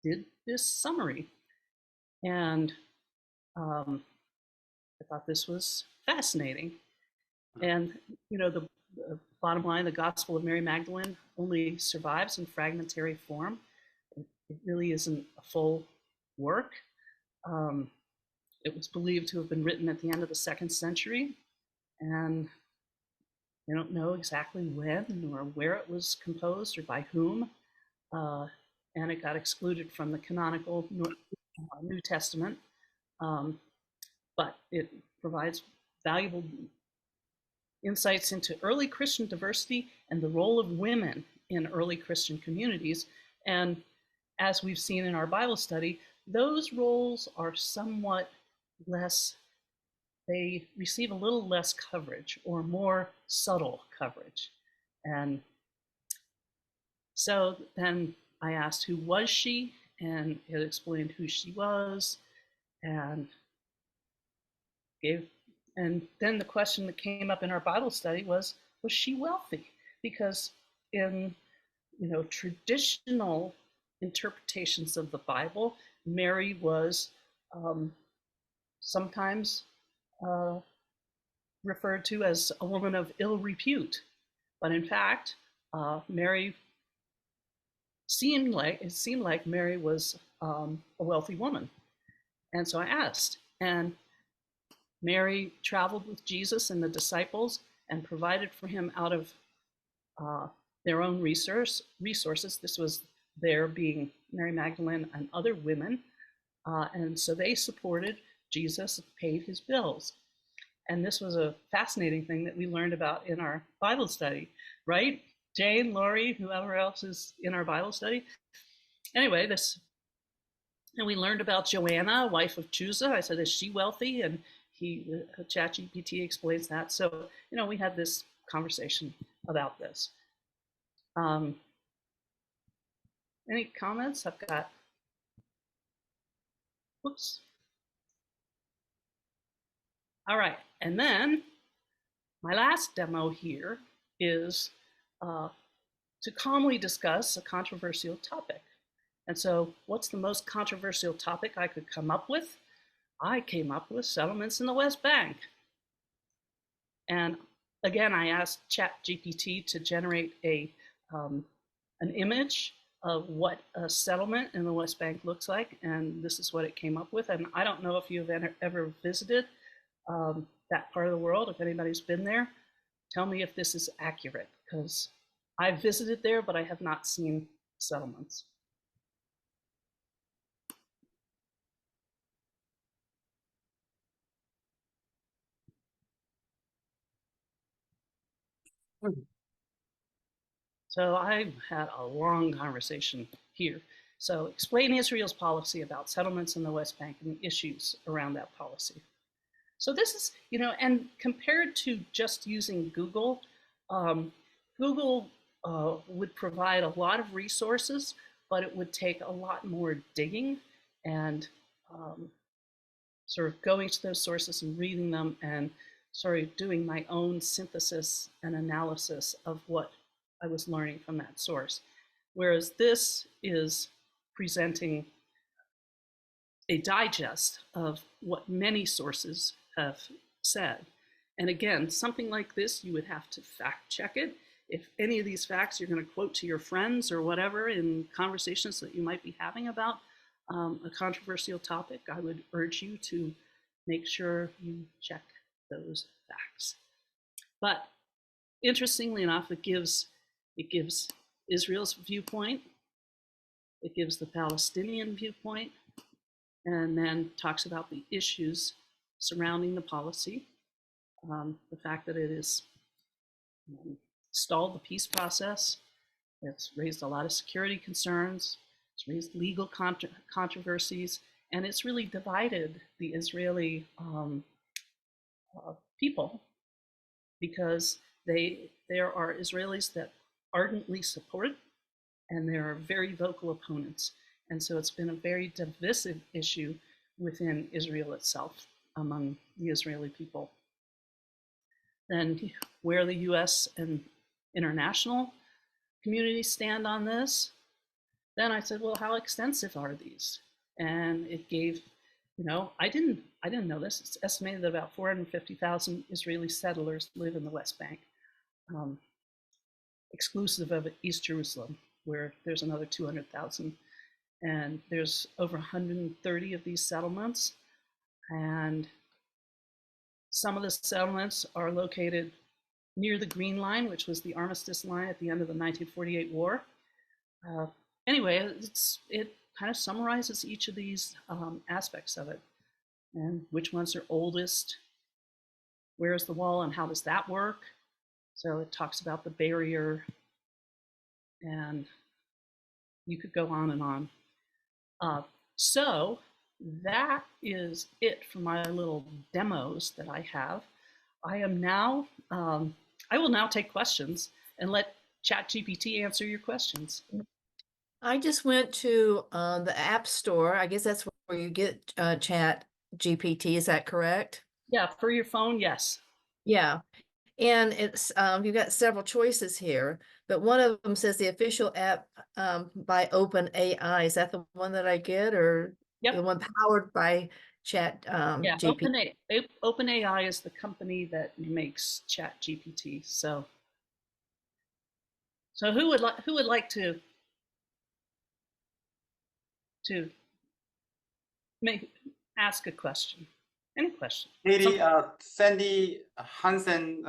did this summary. And I thought this was fascinating. And, you know, the bottom line, the Gospel of Mary Magdalene only survives in fragmentary form. It really isn't a full work. It was believed to have been written at the end of the 2nd century, and they don't know exactly when or where it was composed or by whom, and it got excluded from the canonical New Testament, but it provides valuable insights into early Christian diversity and the role of women in early Christian communities. And as we've seen in our Bible study, those roles are somewhat less, they receive a little less coverage or more subtle coverage. And so then I asked, who was she? And it explained who she was and then the question that came up in our Bible study was she wealthy? Because in, you know, traditional interpretations of the Bible, Mary was sometimes referred to as a woman of ill repute. But in fact, it seemed like Mary was a wealthy woman. And so I asked, and Mary traveled with Jesus and the disciples and provided for him out of their own resources. This was there being Mary Magdalene and other women. And so they supported Jesus, paid his bills. And this was a fascinating thing that we learned about in our Bible study, right? Jane, Lori, whoever else is in our Bible study. Anyway, and we learned about Joanna, wife of Chusa. I said, is she wealthy? And ChatGPT explains that. So, you know, we had this conversation about this. Any comments? I've got, whoops. All right, and then my last demo here is to calmly discuss a controversial topic. And so what's the most controversial topic I could come up with? I came up with settlements in the West Bank. And again, I asked ChatGPT to generate an image of what a settlement in the West Bank looks like, and this is what it came up with. And I don't know if you've ever visited that part of the world. If anybody's been there, tell me if this is accurate, because I've visited there, but I have not seen settlements. So I had a long conversation here. So explain Israel's policy about settlements in the West Bank and the issues around that policy. So this is, you know, and compared to just using Google, Google would provide a lot of resources, but it would take a lot more digging and sort of going to those sources and reading them and sort of doing my own synthesis and analysis of what I was learning from that source. Whereas this is presenting a digest of what many sources have said. And again, something like this, you would have to fact check it. If any of these facts you're going to quote to your friends or whatever in conversations that you might be having about a controversial topic, I would urge you to make sure you check those facts. But interestingly enough, it gives Israel's viewpoint, It gives the Palestinian viewpoint and then talks about the issues surrounding the policy, the fact that it has stalled the peace process, it's raised a lot of security concerns, it's raised legal controversies, and it's really divided the Israeli people, because there are Israelis that ardently support it, and there are very vocal opponents. And so it's been a very divisive issue within Israel itself, among the Israeli people. Then where the US and international communities stand on this, then I said, well, how extensive are these? And it gave, I didn't know this. It's estimated that about 450,000 Israeli settlers live in the West Bank, exclusive of East Jerusalem, where there's another 200,000. And there's over 130 of these settlements. And some of the settlements are located near the Green Line, which was the armistice line at the end of the 1948 war. Anyway, it kind of summarizes each of these aspects of it, and which ones are oldest, where's the wall and how does that work. So it talks about the barrier, and you could go on and on. So that is it for my little demos that I have. I am now, I will now take questions and let ChatGPT answer your questions. I just went to the App Store. I guess that's where you get Chat GPT. Is that correct? Yeah, for your phone, yes. Yeah. And it's you've got several choices here, but one of them says the official app by AI. Is that the one that I get, or the one powered by Chat GPT? OpenAI is the company that makes ChatGPT. So who would like to ask a question? Any question? Katie, Sandy Hansen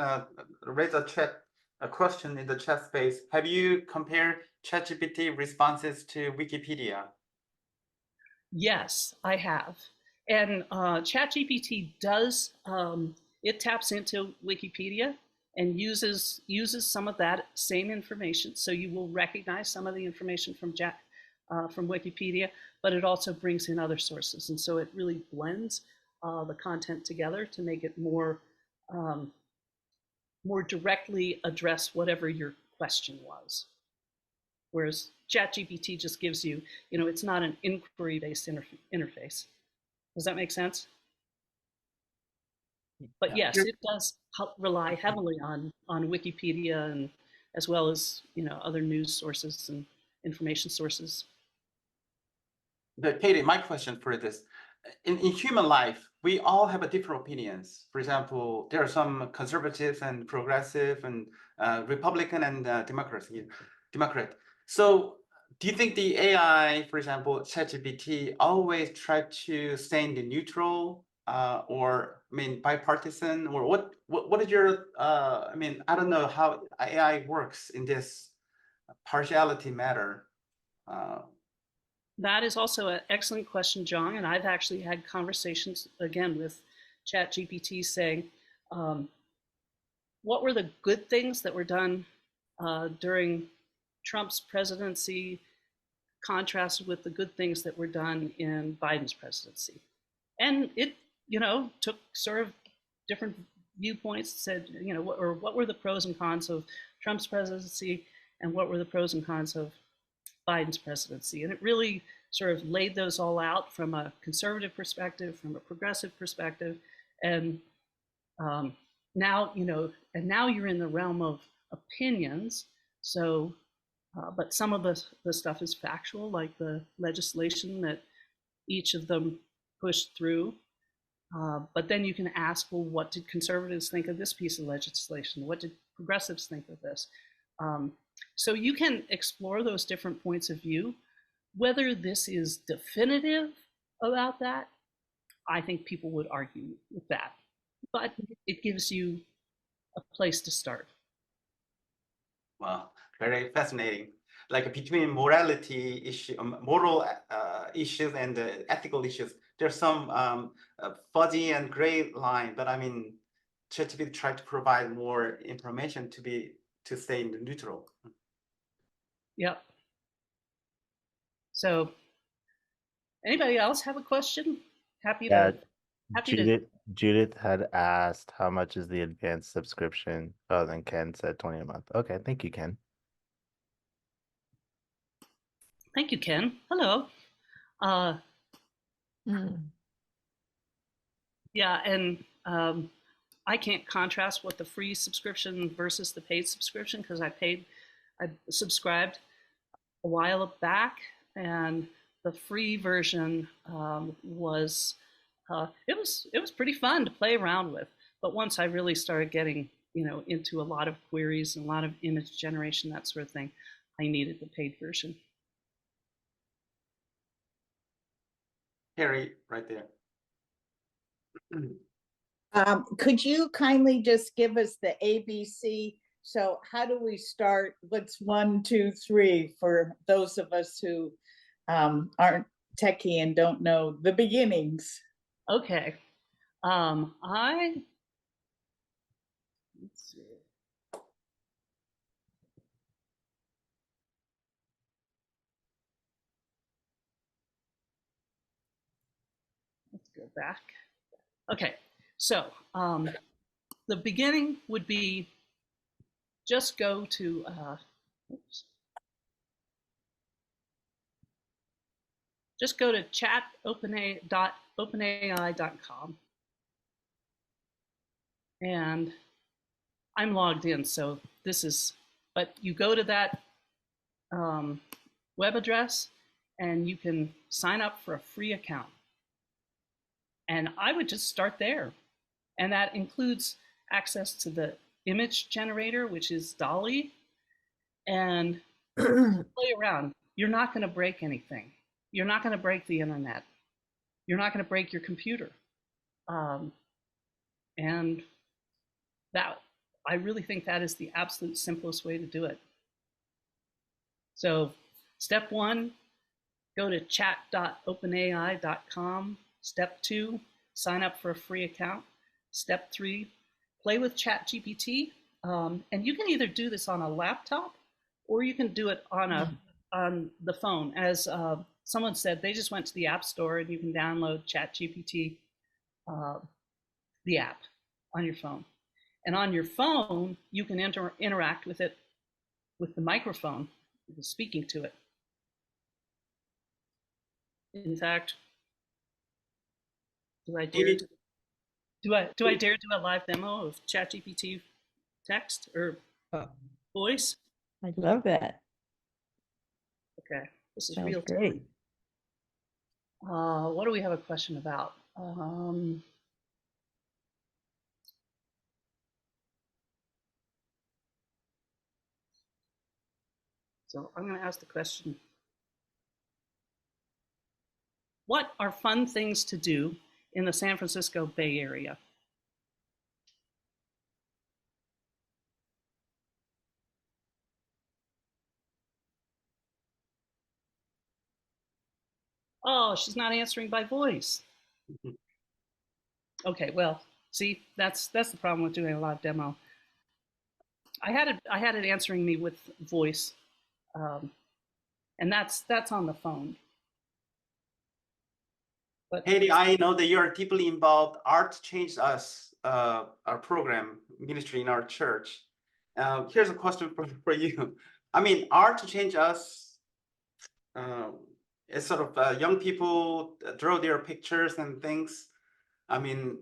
raised a question in the chat space. Have you compared ChatGPT responses to Wikipedia? Yes, I have. And ChatGPT does, it taps into Wikipedia and uses some of that same information. So you will recognize some of the information from Wikipedia, but it also brings in other sources. And so it really blends the content together to make it more directly address whatever your question was. Whereas ChatGPT just gives you, it's not an inquiry-based interface. Does that make sense? But yes, it does rely heavily on Wikipedia, and as well as other news sources and information sources. But Katie, my question for this: in human life, we all have different opinions. For example, there are some conservatives and progressive, and Republican and Democrat. So, do you think the AI, for example, ChatGPT, always try to stay in the neutral, or bipartisan, or what is your I don't know how AI works in this partiality matter. That is also an excellent question, John. And I've actually had conversations again with ChatGPT saying, what were the good things that were done during Trump's presidency contrasted with the good things that were done in Biden's presidency? And it, took sort of different viewpoints, said, what were the pros and cons of Trump's presidency, and what were the pros and cons of Biden's presidency? And it really sort of laid those all out from a conservative perspective, from a progressive perspective. And now, now you're in the realm of opinions. So, but some of the stuff is factual, like the legislation that each of them pushed through. But then you can ask, well, what did conservatives think of this piece of legislation? What did progressives think of this? So you can explore those different points of view. Whether this is definitive about that, I think people would argue with that. But it gives you a place to start. Wow, very fascinating. like between morality issue, moral issues and ethical issues. There's some fuzzy and gray line, but I mean, ChatGPT tried to provide more information to stay in the neutral. Yep. So, anybody else have a question? Happy to. Judith had asked how much is the advanced subscription. Oh, then Ken said 20 a month. Okay, thank you, Ken. Thank you, Ken. Hello. Yeah, and I can't contrast what the free subscription versus the paid subscription, because I subscribed a while back, and the free version was pretty fun to play around with. But once I really started getting into a lot of queries and a lot of image generation, that sort of thing, I needed the paid version. Harry, right there. Could you kindly just give us the ABC? So how do we start? What's 1, 2, 3 for those of us who aren't techie and don't know the beginnings? Okay. Let's see. Let's go back. Okay, so the beginning would be just go to just go to chat.openai.com, and I'm logged in, so this is. But you go to that web address, and you can sign up for a free account. And I would just start there. And that includes access to the image generator, which is DALL-E, and play around. You're not going to break anything. You're not going to break the internet. You're not going to break your computer. And that, I really think that is the absolute simplest way to do it. So step 1, go to chat.openai.com. Step 2, sign up for a free account. Step 3, play with ChatGPT. And you can either do this on a laptop or you can do it on the phone. As someone said, they just went to the App Store and you can download ChatGPT, the app, on your phone. And on your phone, you can interact with it with the microphone, speaking to it. In fact, do I dare do a live demo of ChatGPT text or voice? I love that. Okay, this is Sounds real great. What do we have a question about? So I'm going to ask the question. What are fun things to do in the San Francisco Bay Area? Oh, she's not answering by voice. Okay, well, see, that's the problem with doing a live demo. I had it answering me with voice, and that's on the phone. But Katie, I know that you're deeply involved. Art changed us, our program ministry in our church. Here's a question for you. I mean, art changed us. It's sort of young people draw their pictures and things. I mean,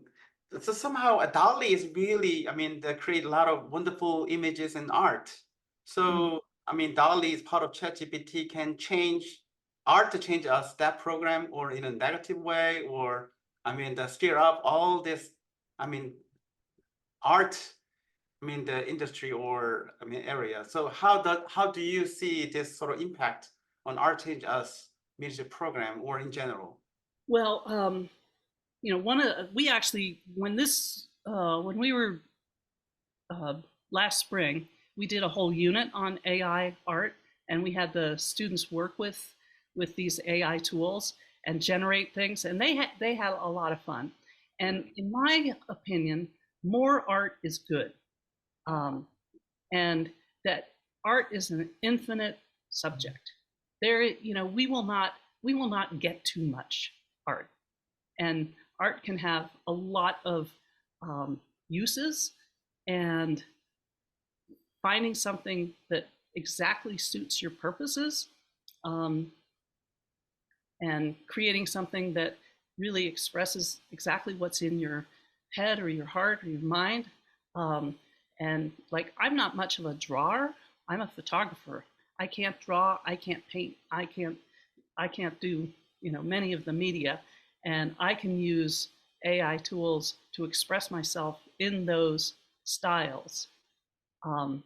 so somehow DALL-E is really, I mean, they create a lot of wonderful images and art. So, I mean, DALL-E is part of ChatGPT, can change art to change us, that program, or in a negative way, or, I mean, to stir up all this, I mean, art, I mean, the industry or, I mean, area. So how do you see this sort of impact on art change us music program or in general? Well, you know, we actually, when we were last spring, we did a whole unit on AI art, and we had the students work with these AI tools and generate things, and they had a lot of fun. And in my opinion, more art is good, and that art is an infinite subject. There, you know, we will not get too much art, and art can have a lot of uses, and finding something that exactly suits your purposes, and creating something that really expresses exactly what's in your head or your heart or your mind. And like, I'm not much of a drawer. I'm a photographer. I can't draw. I can't paint. I can't do, you know, many of the media, and I can use AI tools to express myself in those styles, in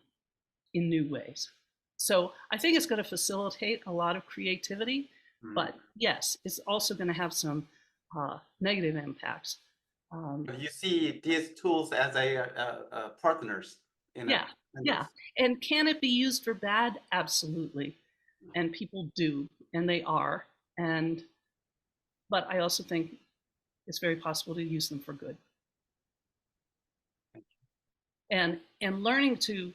new ways. So I think it's going to facilitate a lot of creativity, but yes, it's also going to have some negative impacts. You see these tools as partners. Yeah. And can it be used for bad? Absolutely. And people do, and they are. But I also think it's very possible to use them for good. And learning to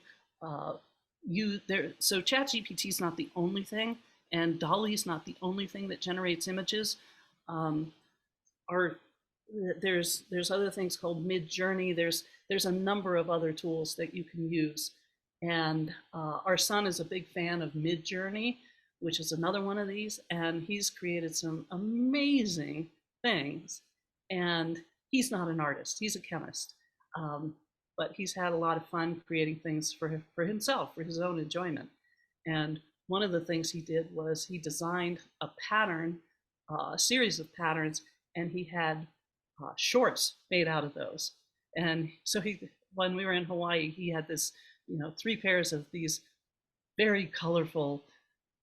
use there. So ChatGPT is not the only thing, and DALL-E is not the only thing that generates images. There's other things called Midjourney. There's a number of other tools that you can use, and our son is a big fan of Midjourney, which is another one of these, and he's created some amazing things. And he's not an artist; he's a chemist, but he's had a lot of fun creating things for himself, for his own enjoyment. And one of the things he did was he designed a pattern, a series of patterns, and he had shorts made out of those. And so when we were in Hawaii, he had this, 3 pairs of these very colorful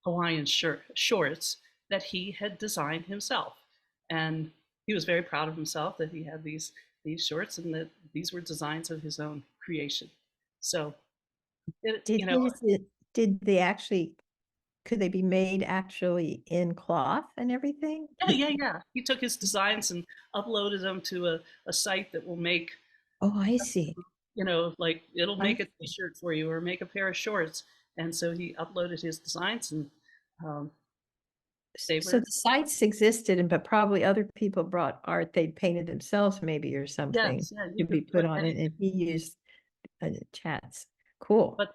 Hawaiian shorts that he had designed himself. And he was very proud of himself that he had these shorts and that these were designs of his own creation. So, could they be made actually in cloth and everything? Yeah. He took his designs and uploaded them to a site that will make. Oh, I see. Like it'll make a t-shirt for you or make a pair of shorts. And so he uploaded his designs and so the sites existed, but probably other people brought art they'd painted themselves maybe or something to be put on it, and he used chats. Cool. But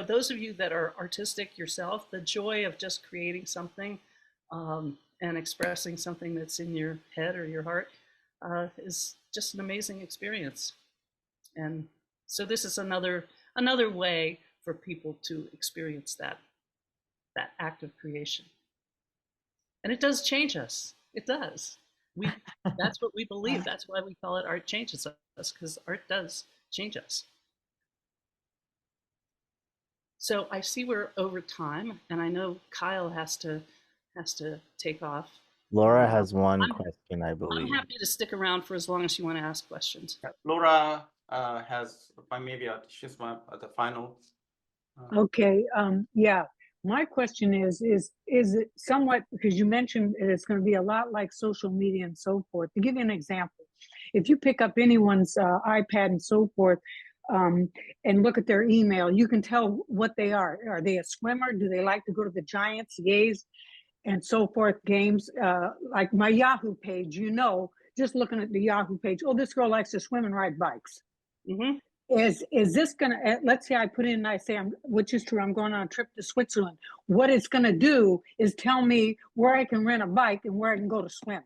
those of you that are artistic yourself, the joy of just creating something and expressing something that's in your head or your heart is just an amazing experience. And so this is another way for people to experience that act of creation. And it does change us. It does. That's what we believe. That's why we call it art changes us, because art does change us. So I see we're over time, and I know Kyle has to take off. Laura has one question, I believe. I'm happy to stick around for as long as you want to ask questions. Laura has maybe she's at the final. Okay. Yeah. My question is it somewhat, because you mentioned it's going to be a lot like social media and so forth. To give you an example, if you pick up anyone's iPad and so forth, and look at their email, you can tell what they are. Are they a swimmer? Do they like to go to the Giants, Yays, and so forth games? Like my Yahoo page, just looking at the Yahoo page, oh, this girl likes to swim and ride bikes. Mm-hmm. Is this going to, let's say I put in and I say, which is true, I'm going on a trip to Switzerland. What it's going to do is tell me where I can rent a bike and where I can go to swim.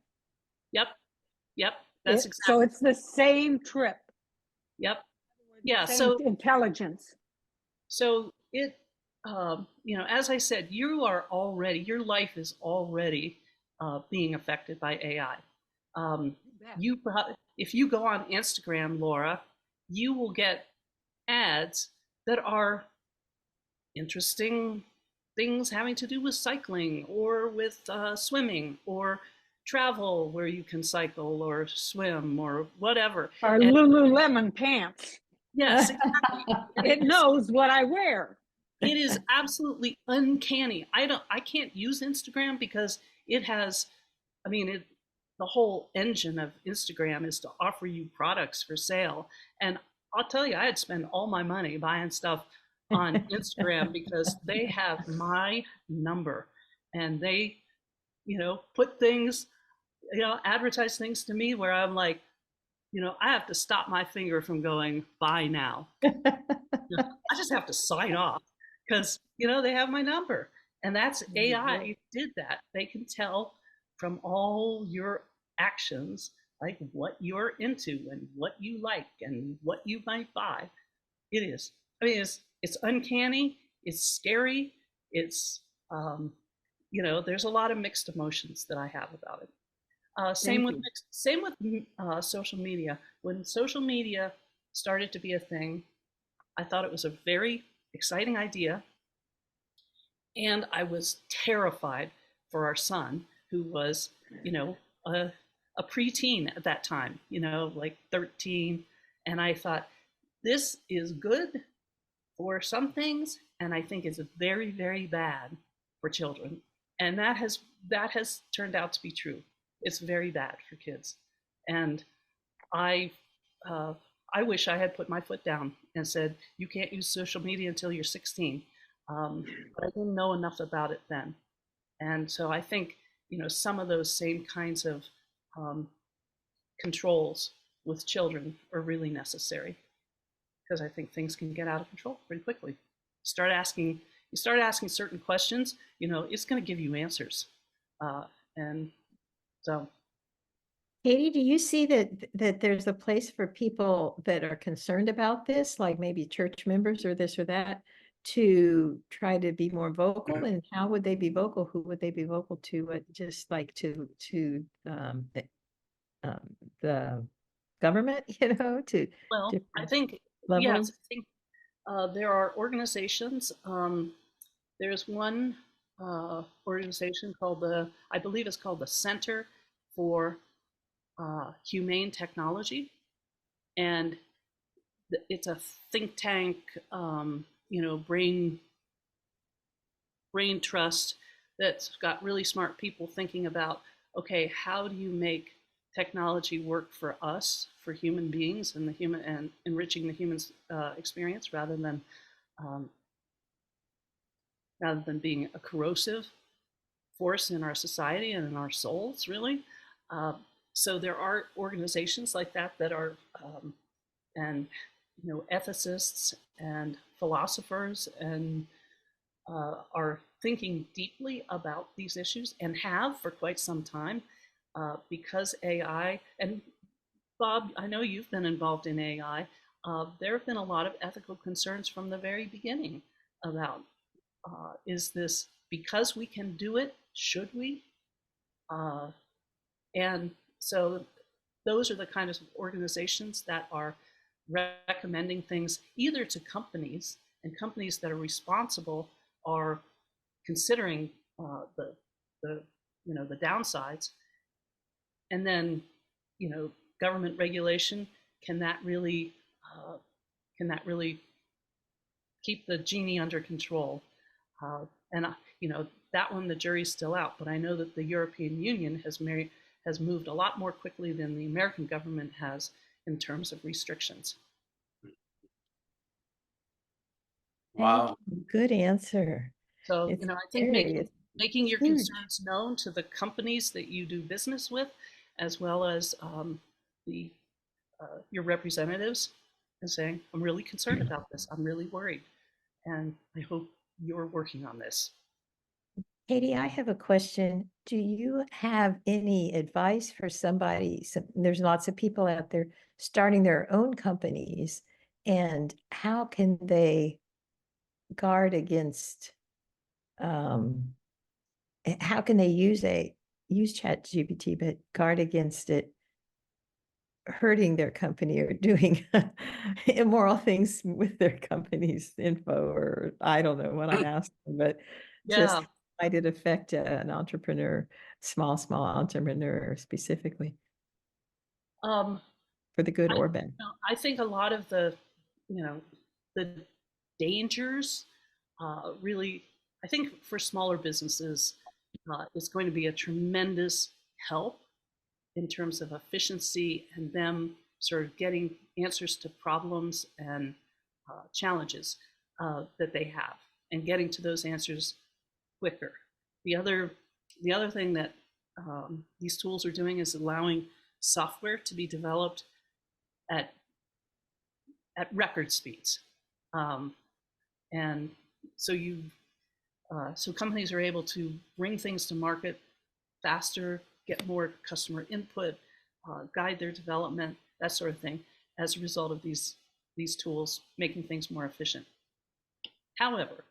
Yep. That's exactly. So it's the same trip. Yep. Yeah. So intelligence. So it, as I said, your life is already being affected by AI. If you go on Instagram, Laura, you will get ads that are interesting things having to do with cycling or with swimming or travel where you can cycle or swim or whatever. Or Lululemon pants. Yes, exactly. It knows what I wear. It is absolutely uncanny. I can't use Instagram because it has, I mean, the whole engine of Instagram is to offer you products for sale. And I'll tell you, I'd spend all my money buying stuff on Instagram because they have my number and they, put things, advertise things to me where I'm like, I have to stop my finger from going buy now. I just have to sign off because they have my number, and that's AI did that. They can tell from all your actions like what you're into and what you like and what you might buy. It is. I mean, it's uncanny. It's scary. It's there's a lot of mixed emotions that I have about it. Same with social media. When social media started to be a thing, I thought it was a very exciting idea. And I was terrified for our son, who was, a preteen at that time, like 13. And I thought, this is good for some things, and I think it's very, very bad for children. And that has turned out to be true. It's very bad for kids. And I wish I had put my foot down and said, you can't use social media until you're 16. But I didn't know enough about it then. And so I think, some of those same kinds of controls with children are really necessary, because I think things can get out of control pretty quickly. You start asking certain questions, it's going to give you answers. And so. Katie, do you see that there's a place for people that are concerned about this, like maybe church members or this or that, to try to be more vocal? And how would they be vocal? Who would they be vocal to? Just like to the government, to well, I think levels? yes, I think there are organizations. There's one organization called I believe it's called the Center for Humane Technology, and it's a think tank, brain trust that's got really smart people thinking about, okay, how do you make technology work for us, for human beings and enriching the human experience rather than being a corrosive force in our society and in our souls, really. So there are organizations like that are, and ethicists and philosophers and are thinking deeply about these issues and have for quite some time, because AI, and Bob, I know you've been involved in AI. There have been a lot of ethical concerns from the very beginning about, is this because we can do it? Should we? And so those are the kind of organizations that are recommending things either to companies, and companies that are responsible are considering the downsides, and then government regulation, can that really keep the genie under control? And that one, the jury's still out, but I know that the European Union has moved a lot more quickly than the American government has in terms of restrictions. Wow. Good answer. So, I think making your concerns known to the companies that you do business with, as well as your representatives, and saying, I'm really concerned about this. I'm really worried. And I hope you're working on this. Katie, I have a question. Do you have any advice for somebody? There's lots of people out there starting their own companies, and how can they guard against, how can they use ChatGPT, but guard against it hurting their company or doing immoral things with their company's info, or I don't know what I asked them, but just might it affect an entrepreneur, small entrepreneur specifically, for the good or bad? I think a lot of the dangers really, I think for smaller businesses, it's going to be a tremendous help in terms of efficiency and them sort of getting answers to problems and challenges that they have and getting to those answers quicker. The other thing that these tools are doing is allowing software to be developed at record speeds. And so so companies are able to bring things to market faster, get more customer input, guide their development, that sort of thing, as a result of these tools making things more efficient. However,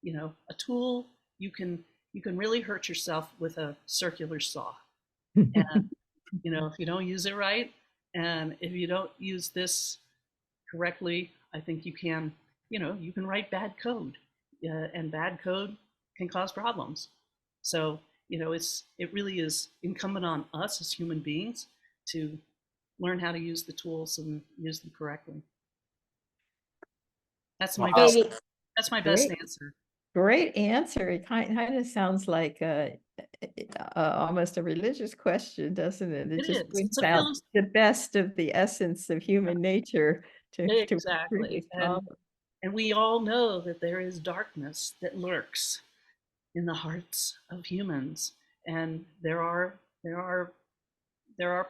a tool, you can really hurt yourself with a circular saw. And if you don't use it right, and if you don't use this correctly, I think you can write bad code, and bad code can cause problems. So it really is incumbent on us as human beings to learn how to use the tools and use them correctly. That's my best. That's my best answer. Great answer. It kind of sounds like almost a religious question, doesn't it? It just brings out the best of the essence of human nature to exactly. And we all know that there is darkness that lurks in the hearts of humans, and there are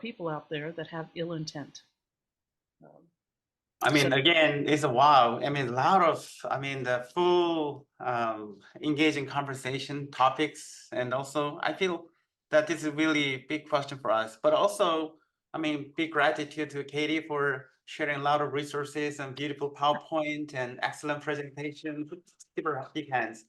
people out there that have ill intent. I mean, again, it's a wow. I mean, a lot of, the full engaging conversation topics. And also, I feel that this is a really big question for us. But also, big gratitude to Katie for sharing a lot of resources and beautiful PowerPoint and excellent presentation. Give her big hands.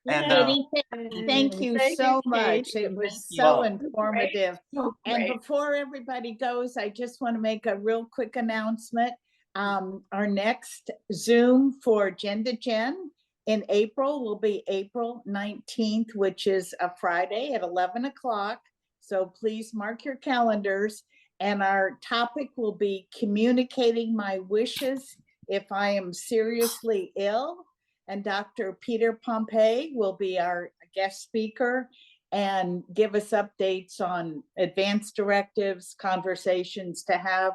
And Katie, thank you so much. It was so informative. And before everybody goes, I just want to make a real quick announcement. Our next Zoom for gen2gen in April will be April 19th, which is a Friday at 11 o'clock. So please mark your calendars. And our topic will be communicating my wishes if I am seriously ill. And Dr. Peter Pompey will be our guest speaker and give us updates on advanced directives, conversations to have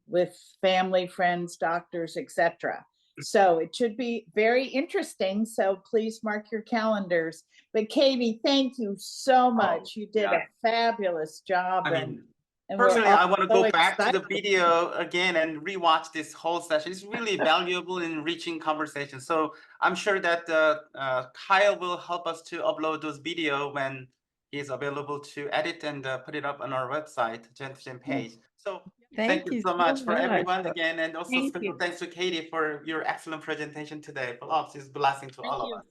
with family, friends, doctors, etc. So it should be very interesting. So please mark your calendars. But Katie, thank you so much. You did a fabulous job. Personally, I want to go back to the video again and rewatch this whole session. It's really valuable and enriching conversation. So I'm sure that Kyle will help us to upload those video when he's available to edit and put it up on our website, gen2gen page. So thank you so much for everyone again. And also special thanks to Katie for your excellent presentation today. It's a blessing to all of us.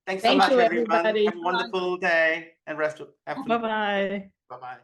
Thanks so much, everyone. Have a wonderful day and rest. Bye-bye. Bye-bye.